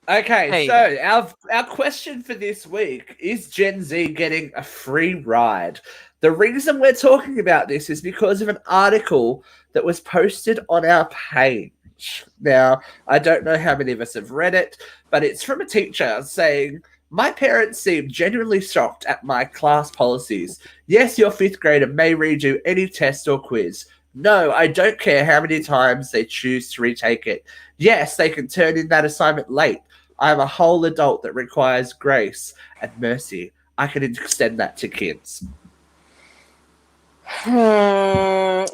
okay, so our question for this week is Gen Z getting a free ride? The reason we're talking about this is because of an article that was posted on our page. Now, I don't know how many of us have read it, but it's from a teacher saying, "My parents seem genuinely shocked at my class policies. Yes, your fifth grader may redo any test or quiz. No, I don't care how many times they choose to retake it. Yes, they can turn in that assignment late. I'm a whole adult that requires grace and mercy. I can extend that to kids."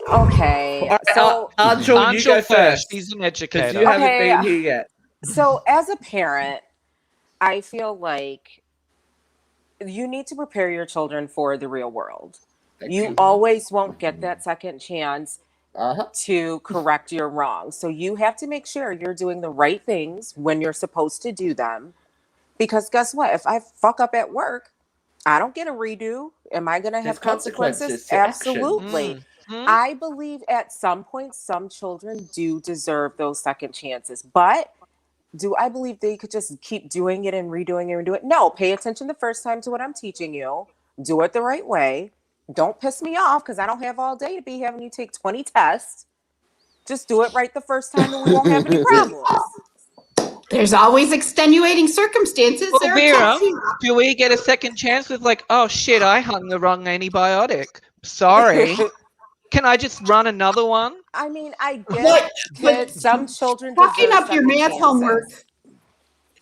Okay. So, Angel, you go first. She's an educator. Because you haven't been here yet. So, as a parent, I feel like you need to prepare your children for the real world. You always won't get that second chance. to correct your wrong. So you have to make sure you're doing the right things when you're supposed to do them. Because guess what? If I fuck up at work, I don't get a redo. Am I going to have consequences? Absolutely. I believe at some point, some children do deserve those second chances. But do I believe they could just keep doing it and redoing it and redo it? No, pay attention the first time to what I'm teaching you. Do it the right way. Don't piss me off because I don't have all day to be having you take 20 tests. Just do it right the first time and we won't have any problems. There's always extenuating circumstances. Well, Vera, do we get a second chance with like, oh shit, I hung the wrong antibiotic. Sorry. Can I just run another one? I mean, I get that some children fucking up your math homework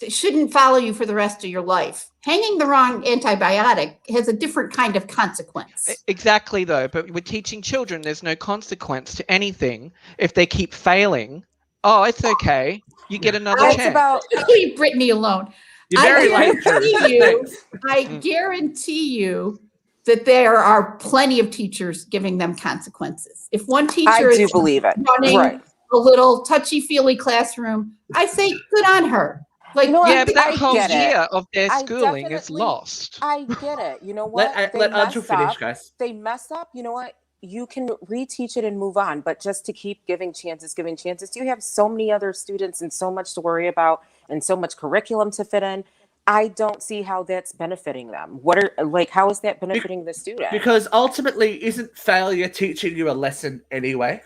shouldn't follow you for the rest of your life. Hanging the wrong antibiotic has a different kind of consequence. Exactly, though. But with teaching children, there's no consequence to anything if they keep failing. Oh, it's okay. You get another chance. Leave Britney alone. You're very I guarantee you that there are plenty of teachers giving them consequences. If one teacher is running a little touchy-feely classroom, I say good on her. Like, but that whole year of their schooling is lost. I get it. You know what? Let Andrew finish, guys. They mess up. You know what? You can reteach it and move on. But just to keep giving chances, you have so many other students and so much to worry about and so much curriculum to fit in. I don't see how that's benefiting them. How is that benefiting the student? Because ultimately, isn't failure teaching you a lesson anyway?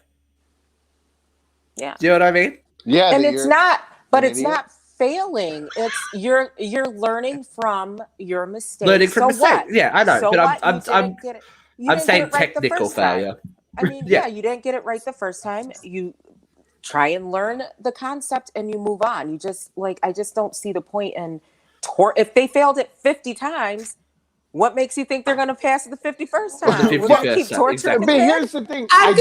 Yeah. Do you know what I mean? Yeah. And it's not, but it's not failing. It's you're learning from your mistakes. Learning from mistakes. What? Yeah, I know. So but I'm saying right technical failure. I mean, you didn't get it right the first time. You try and learn the concept and you move on. You just I just don't see the point in if they failed it 50 times, what makes you think they're going to pass it the 51st time? We're going to keep torturing But here's the thing. I'm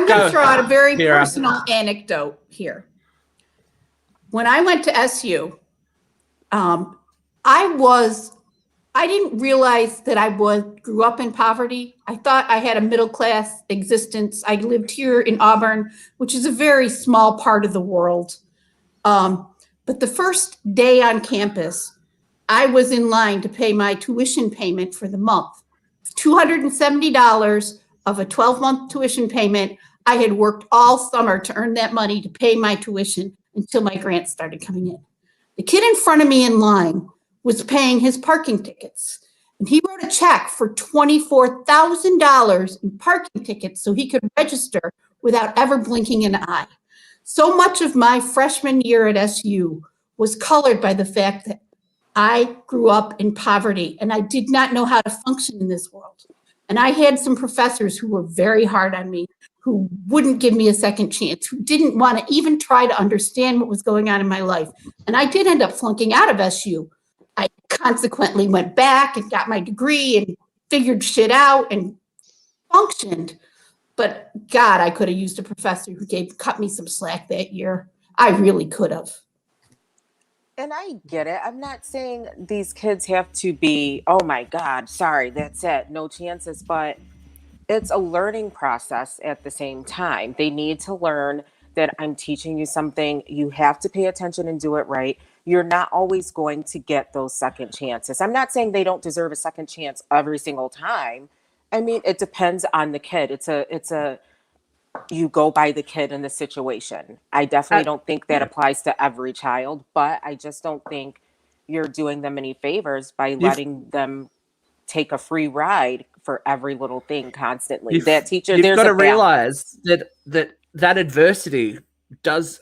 going to throw out a very personal anecdote here. When I went to SU, I didn't realize that I grew up in poverty. I thought I had a middle class existence. I lived here in Auburn, which is a very small part of the world. But the first day on campus, I was in line to pay my tuition payment for the month. $270 of a 12-month tuition payment. I had worked all summer to earn that money to pay my tuition until my grant started coming in. The kid in front of me in line was paying his parking tickets. And he wrote a check for $24,000 in parking tickets so he could register without ever blinking an eye. So much of my freshman year at SU was colored by the fact that I grew up in poverty and I did not know how to function in this world. And I had some professors who were very hard on me, who wouldn't give me a second chance, who didn't want to even try to understand what was going on in my life. And I did end up flunking out of SU. I consequently went back and got my degree and figured shit out and functioned. But God, I could have used a professor who cut me some slack that year. I really could have. And I get it. I'm not saying these kids have to be, oh my God, sorry, that's it, no chances. But it's a learning process at the same time. They need to learn that I'm teaching you something. You have to pay attention and do it right. You're not always going to get those second chances. I'm not saying they don't deserve a second chance every single time. I mean, it depends on the kid. You go by the kid and the situation. I definitely don't think that applies to every child, but I just don't think you're doing them any favors by letting them take a free ride for every little thing constantly. You've got to realize that adversity does,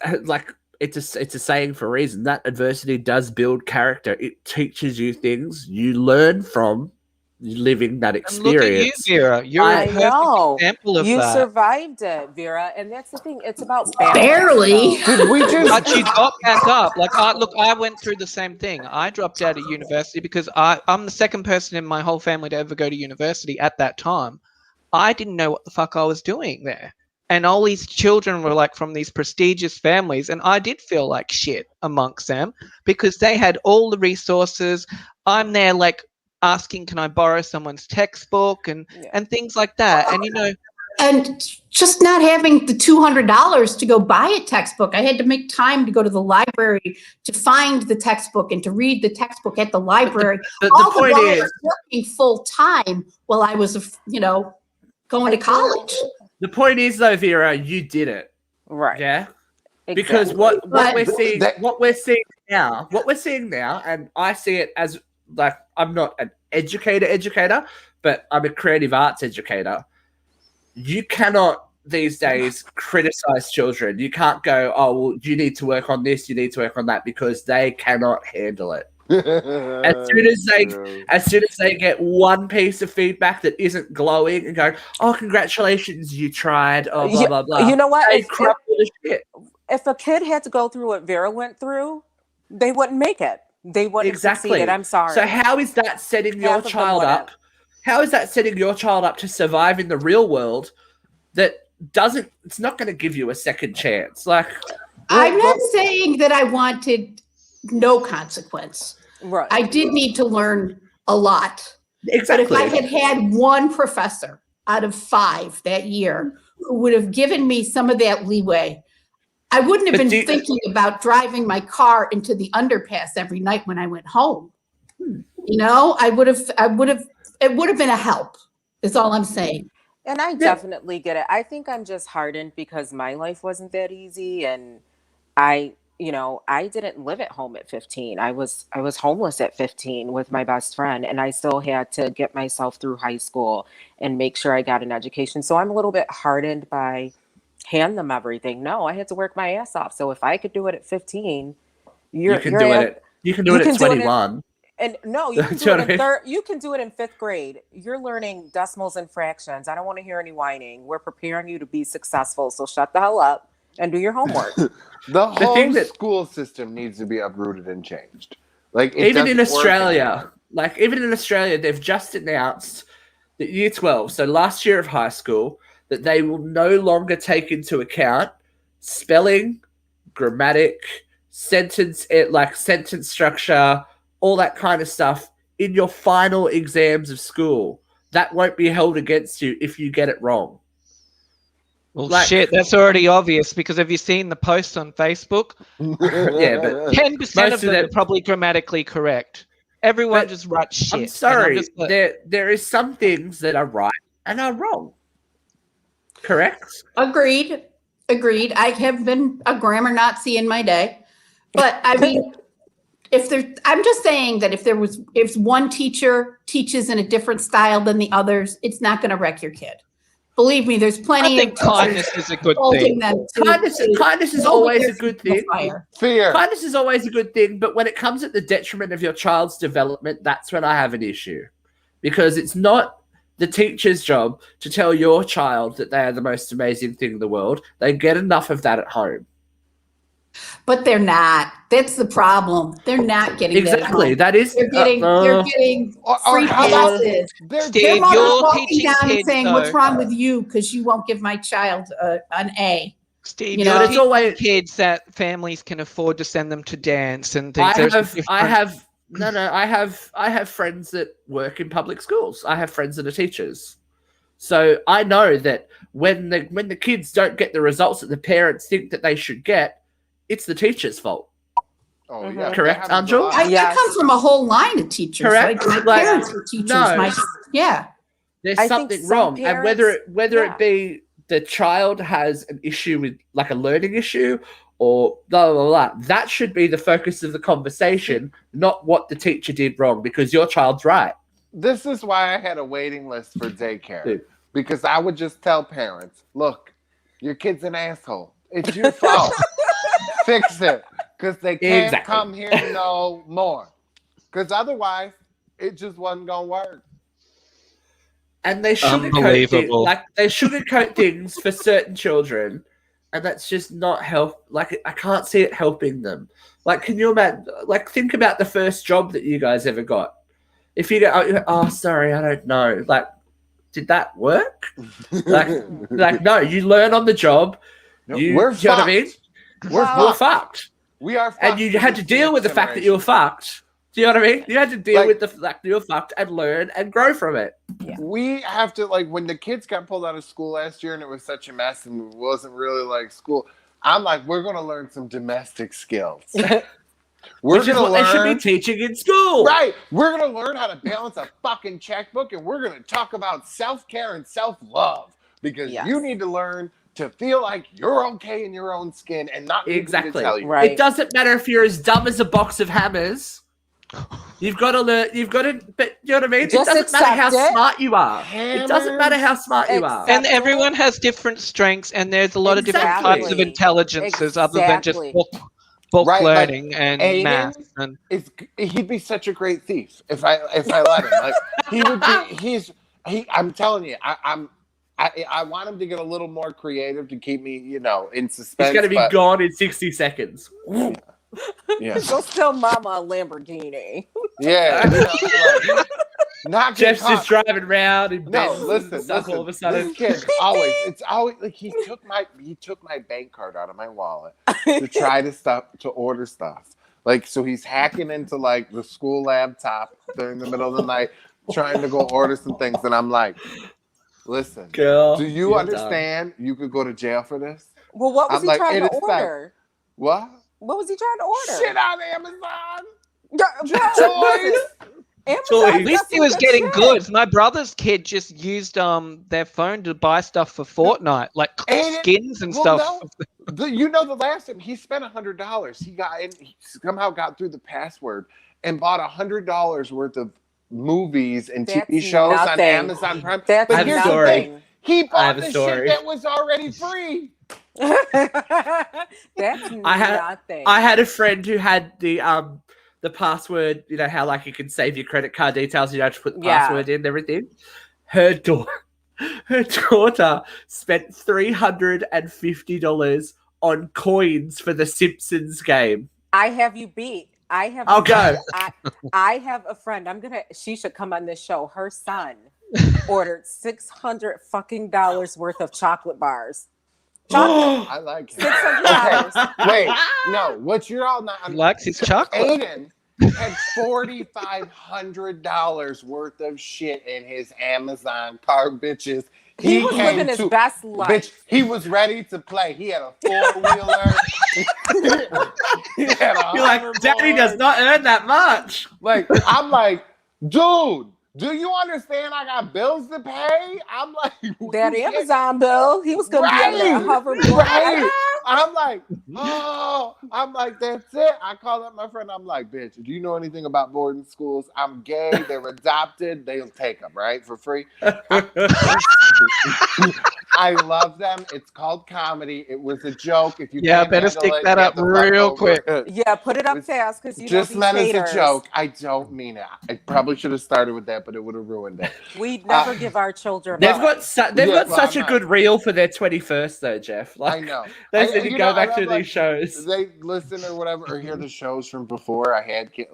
it's a saying for a reason. That adversity does build character. It teaches you things you learn from living that experience. Look at you, Vera. You're a perfect example of that. You survived it, Vera, and that's the thing. It's about barely. But you got back up. I went through the same thing. I dropped out of university because I'm the second person in my whole family to ever go to university at that time. I didn't know what the fuck I was doing there. And all these children were from these prestigious families, and I did feel like shit amongst them because they had all the resources. I'm there asking, can I borrow someone's textbook and things like that. And, And just not having the $200 to go buy a textbook. I had to make time to go to the library to find the textbook and to read the textbook at the library. The point is, working full time while I was, going to college. The point is, though, Vera, you did it, right? Yeah, exactly. Because what we're seeing now, and I see it as like I'm not an educator, but I'm a creative arts educator. You cannot these days criticize children. You can't go, oh, well, you need to work on this, you need to work on that, because they cannot handle it. As soon as they get one piece of feedback that isn't glowing and going, oh, congratulations, you tried, oh, blah, blah, blah. You know what? They crumble the shit. If a kid had to go through what Vera went through, they wouldn't make it. They wouldn't succeed. I'm sorry. So how is that setting your child up? How is that setting your child up to survive in the real world that it's not going to give you a second chance? Like, I'm not saying that I wanted no consequence. Right. I did need to learn a lot. Exactly. But if I had one professor out of 5 that year who would have given me some of that leeway, I wouldn't have been thinking about driving my car into the underpass every night when I went home. It would have been a help, is all I'm saying. And I definitely get it. I think I'm just hardened because my life wasn't that easy. And I didn't live at home at 15. I was homeless at 15 with my best friend, and I still had to get myself through high school and make sure I got an education. So I'm a little bit hardened by hand them everything. No, I had to work my ass off. So if I could do it at 15, you can do it at 21. And no, you can do it in you can do it in 5th grade. You're learning decimals and fractions. I don't want to hear any whining. We're preparing you to be successful. So shut the hell up and do your homework. The whole school system needs to be uprooted and changed. Like even in Australia, they've just announced that Year 12, so last year of high school, that they will no longer take into account spelling, grammatic, sentence structure, all that kind of stuff in your final exams of school. That won't be held against you if you get it wrong. Well, shit, that's already obvious, because have you seen the posts on Facebook? Yeah, but 10% of them are probably grammatically correct. Everyone just writes shit. I'm sorry, there is some things that are right and are wrong. Correct? Agreed. I have been a grammar Nazi in my day. But I mean, I'm just saying that if one teacher teaches in a different style than the others, it's not going to wreck your kid. Believe me, there's plenty of kindness is a good thing. Kindness is always a good thing. Fear. Kindness is always a good thing, but when it comes at the detriment of your child's development, that's when I have an issue. Because it's not the teacher's job to tell your child that they are the most amazing thing in the world. They get enough of that at home. But they're not. That's the problem. They're not getting exactly. That is. They're getting free classes. Their mother's walking down and saying, "What's wrong with you? Because you won't give my child an A." Steve, it's always kids that families can afford to send them to dance and things. I have friends that work in public schools. I have friends that are teachers. So I know that when the kids don't get the results that the parents think that they should get, it's the teacher's fault. Oh, yeah. Correct, Angel? I come from a whole line of teachers. Correct. Like my parents were teachers. There's something wrong. And whether it be the child has an issue with, like, a learning issue or blah, blah, blah, that should be the focus of the conversation, not what the teacher did wrong, because your child's right. This is why I had a waiting list for daycare. Because I would just tell parents, look, your kid's an asshole. It's your fault. Fix it. Because they can't come here no more. Because otherwise, it just wasn't going to work. And they sugarcoat things for certain children, and that's just not help. Like, I can't see it helping them. Like, can you imagine? Like, think about the first job that you guys ever got. If you go, oh, sorry, I don't know. Like, did that work? like, no, you learn on the job. We're fucked. You know what I mean? We're fucked. We are fucked. And you had to deal with the fact that you were fucked Do you know what I mean? You had to deal with the fact that you were fucked and learn and grow from it. Yeah. We have to, like, when the kids got pulled out of school last year and it was such a mess and it wasn't really like school, I'm like, we're going to learn some domestic skills. Which is what they should be teaching in school. Right. We're going to learn how to balance a fucking checkbook, and we're going to talk about self-care and self-love, because you need to learn to feel like you're okay in your own skin and not need to tell you. Right. It doesn't matter if you're as dumb as a box of hammers. You've got to learn. But you know what I mean? Just it doesn't matter how smart you are. Hammers. It doesn't matter how smart you are. And everyone has different strengths, and there's a lot of different types of intelligences other than just book learning and Aiden math. And he'd be such a great thief if I let him. Like, he would be. I'm telling you, I want him to get a little more creative to keep me, in suspense. He's going to be gone in 60 seconds. Yeah. Go steal Mama a Lamborghini. Yeah. Jeff's just driving around and listen, all of a sudden. This kid it's always like he took my bank card out of my wallet to try to order stuff. Like, so he's hacking into like the school laptop during the middle of the night, trying to go order some things, and I'm like, listen, girl, do you understand you could go to jail for this? Well, what was he trying to order? What? What was he trying to order? Shit on Amazon. Toys. At least he was getting goods. My brother's kid just used their phone to buy stuff for Fortnite, like skins and stuff. The last time he spent $100, he somehow got through the password and bought $100 worth of movies and TV shows on Amazon Prime. That's but here's the thing: he bought the story. shit that was already free. That's nothing. I had a friend who had the password. You know how like you can save your credit card details. You don't have to put the password in and everything. Her daughter spent $350 on coins for the Simpsons game. I have you beat. I'll go. I have a friend. She should come on this show. Her son ordered $600 worth of chocolate bars. I like it. $600. Wait, no. What you're all not. Likes his chocolate. Aiden had $4,500 worth of shit in his Amazon cart, bitches. He was living his best life. Bitch, he was ready to play. He had a 4-wheeler. You're like, Daddy does not earn that much. Like, I'm like, dude, do you understand I got bills to pay? I'm like, that Amazon bill. He was going to be on there hoverboard. Right. I'm like, that's it. I call up my friend. I'm like, bitch, do you know anything about boarding schools? I'm gay. They're adopted. They'll take them, right? For free. I love them. It's called comedy. It was a joke. If you better stick that up real quick. Yeah, put it up fast because you just know these meant as a joke. I don't mean it. I probably should have started with that, but it would have ruined it. We'd never give our children. They've got such a good reel for their 21st, though, Jeff. Like, I know. They said you go back to these shows. They listen or whatever, or hear the shows from before. I had kids.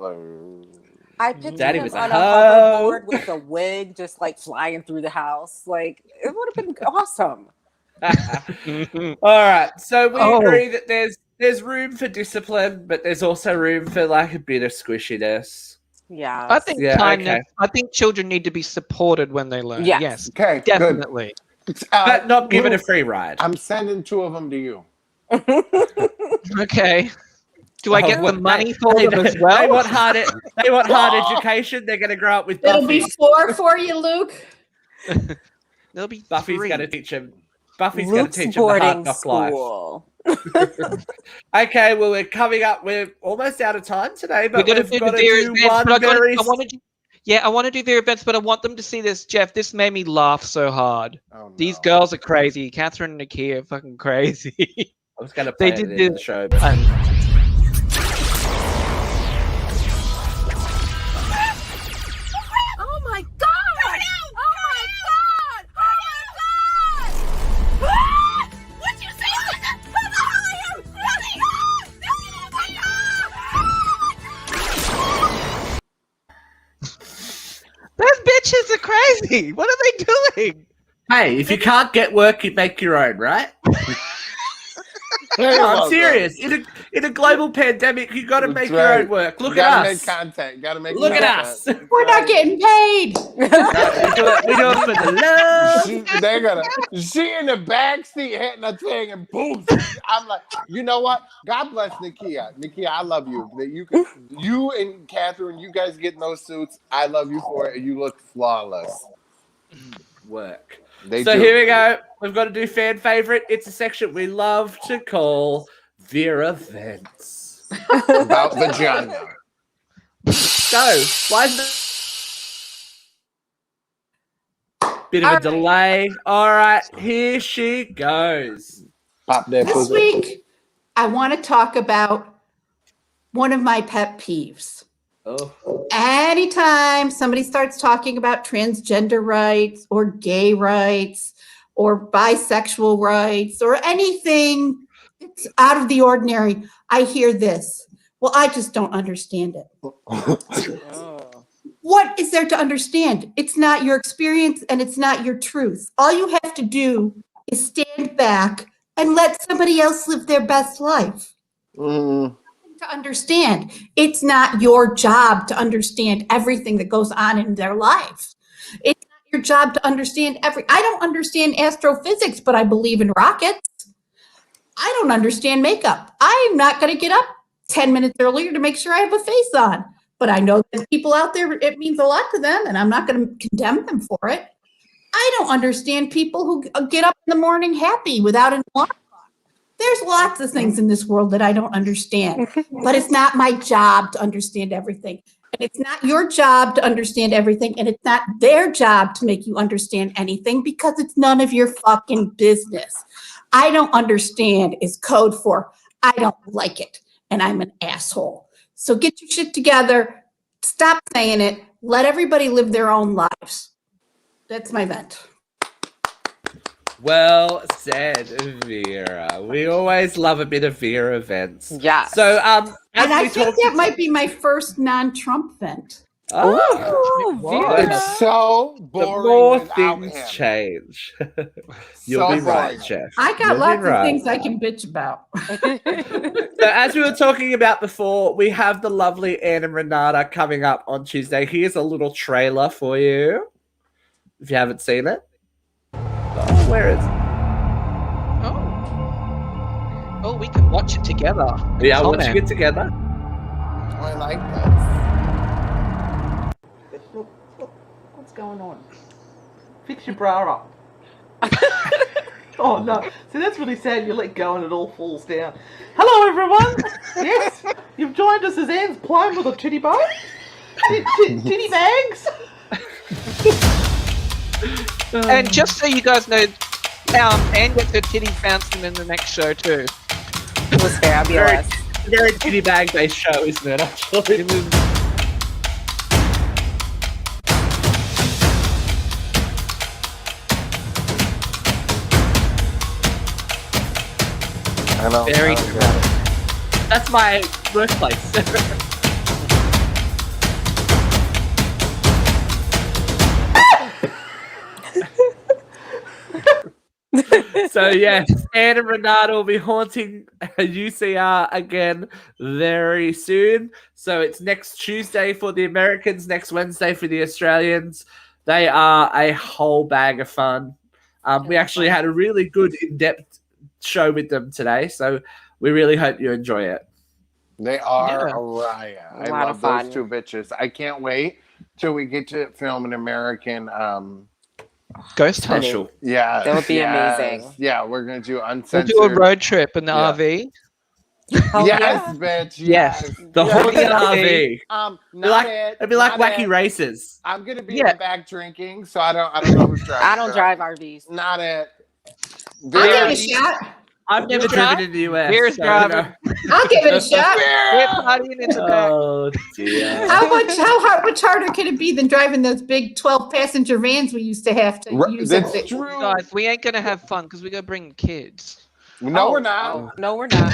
I pictured Daddy him was on a a hoe. hoverboard with a wig, just like flying through the house. Like, it would have been awesome. All right, so we agree that there's room for discipline, but there's also room for like a bit of squishiness. Yeah, I think I think children need to be supported when they learn. Yes. Okay. Definitely. But not given a free ride. I'm sending 2 of them to you. Okay. Do I get the money for them as well? They want hard education. They're going to grow up with Buffy. It'll be 4 for you, Luke. There'll be Buffy's 3. going to teach him. Buffy's going to teach him the hard knock life. Okay, well, we're coming up. We're almost out of time today, but we've got to do one very... I want to do their events, but I want them to see this. Jeff, this made me laugh so hard. Oh, no. These girls are crazy. Catherine and Nakia are fucking crazy. I was going to play it in the show. But... Oh my God! What'd you say? Those bitches are crazy. What are they doing? Hey, if you can't get work, you make your own, right? I'm serious. In a global pandemic, you got to make your own work. Look at us. Make content. Got to make. Look content. at us. We're not getting paid. We do it for the love. They gotta. She in the backseat hitting a thing and boom. I'm like, you know what? God bless Nakia. Nakia, I love you. You and Catherine, you guys getting those suits. I love you for it. You look flawless. Work. They so do. Here we go. We've got to do fan favorite. It's a section we love to call Vera Vents. About vagina. So, why is it? Bit of a delay. All right, here she goes. Pop that This pussy. week, I want to talk about one of my pet peeves. Oh. Anytime somebody starts talking about transgender rights or gay rights or bisexual rights or anything that's out of the ordinary, I hear this. Well, I just don't understand it. What is there to understand? It's not your experience and it's not your truth. All you have to do is stand back and let somebody else live their best life. To understand. It's not your job to understand everything that goes on in their life. It's not your job to understand I don't understand astrophysics, but I believe in rockets. I don't understand makeup. I'm not going to get up 10 minutes earlier to make sure I have a face on. But I know that people out there, it means a lot to them, and I'm not going to condemn them for it. I don't understand people who get up in the morning happy without an alarm. There's lots of things in this world that I don't understand, but it's not my job to understand everything. And it's not your job to understand everything, and it's not their job to make you understand anything because it's none of your fucking business. I don't understand is code for I don't like it, and I'm an asshole. So get your shit together, stop saying it, let everybody live their own lives. That's my vent. Well said, Vera. We always love a bit of Vera Vents. Yeah. So, And I think that might be my first non-Trump vent. Oh, Vera. It's so the boring. more without things him. change. You'll So be right, boring. Jeff. I got You'll be lots of right. things I can bitch about. So as we were talking about before, we have the lovely Anna and Renata coming up on Tuesday. Here's a little trailer for you. If you haven't seen it. Oh, where is it? Oh, we can watch it together. Yeah, Comment. watching it together. I like this. What's going on? Fix your bra up. Oh no. See, that's really sad. You let go and it all falls down. Hello, everyone. Yes, you've joined us as Anne's playing with a titty bow. Titty bags. And just so you guys know, Anne gets her titties bouncing in the next show too. It was fabulous. Very titty bag based show, isn't it? Actually. I know. Very dramatic. That's my workplace. So yes, Anne and Renata will be haunting UCR again very soon. So it's next Tuesday for the Americans, next Wednesday for the Australians. They are a whole bag of fun. We actually had a really good in-depth show with them today, so we really hope you enjoy it. They are a riot. I lot love of fun. those two bitches. I can't wait till we get to film an American Ghost hunt. Special. yeah. That would be amazing. Yeah, we're gonna do We'll uncensored. do a road trip in the Yeah. RV. Oh, yes, bitch. Yes. The Yes. haunted RV. Not it. It'd be like not wacky it. races. I'm gonna be Yeah. in the back drinking, so I don't know who's driving. I don't drive RVs. Not it. I'll give it a shot. I've never driven in the US. Here's so, driving. I'll give it a shot. We're partying in the back. Oh dear. How much harder can it be than driving those big 12-passenger vans we used to have to use? That's at the- true. Guys, we ain't gonna have fun because we gotta bring kids. No, we're not. No, we're not.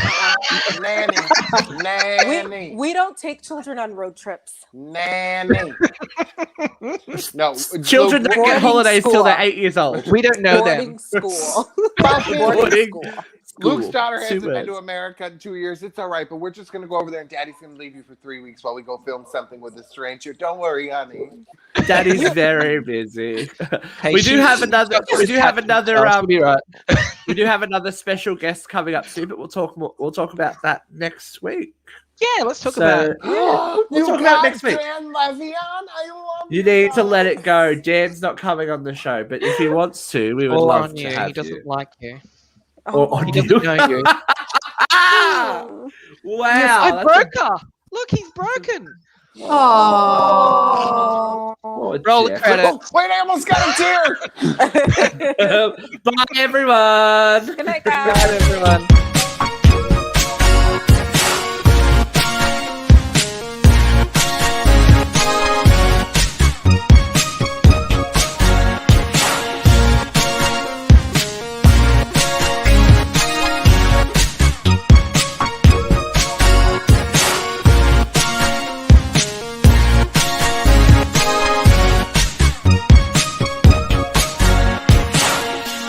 Nanny. Nanny. We don't take children on road trips. Nanny. No. Children don't get boarding holidays till school. they're 8 years old. We don't know Boarding them. school. Fucking Boarding Boarding school. Luke's daughter hasn't been to America in 2 years. It's all right, but we're just going to go over there and Daddy's going to leave you for 3 weeks while we go film something with a stranger. Don't worry, honey. Daddy's very busy. Hey, we do have another. We do have another special guest coming up soon, but we'll talk about that next week. Yeah, let's talk about it. We'll talk about it next week. Dan Levion? I love you need to let it go. Dan's not coming on the show, but if he wants to, we would love to have you. He doesn't like you. Or on he doesn't know you. Wow. I broke her. Look, he's broken. Oh. Roll the credits. Wait, I almost got a tear. Bye, everyone. Good night, Good guys. night, everyone.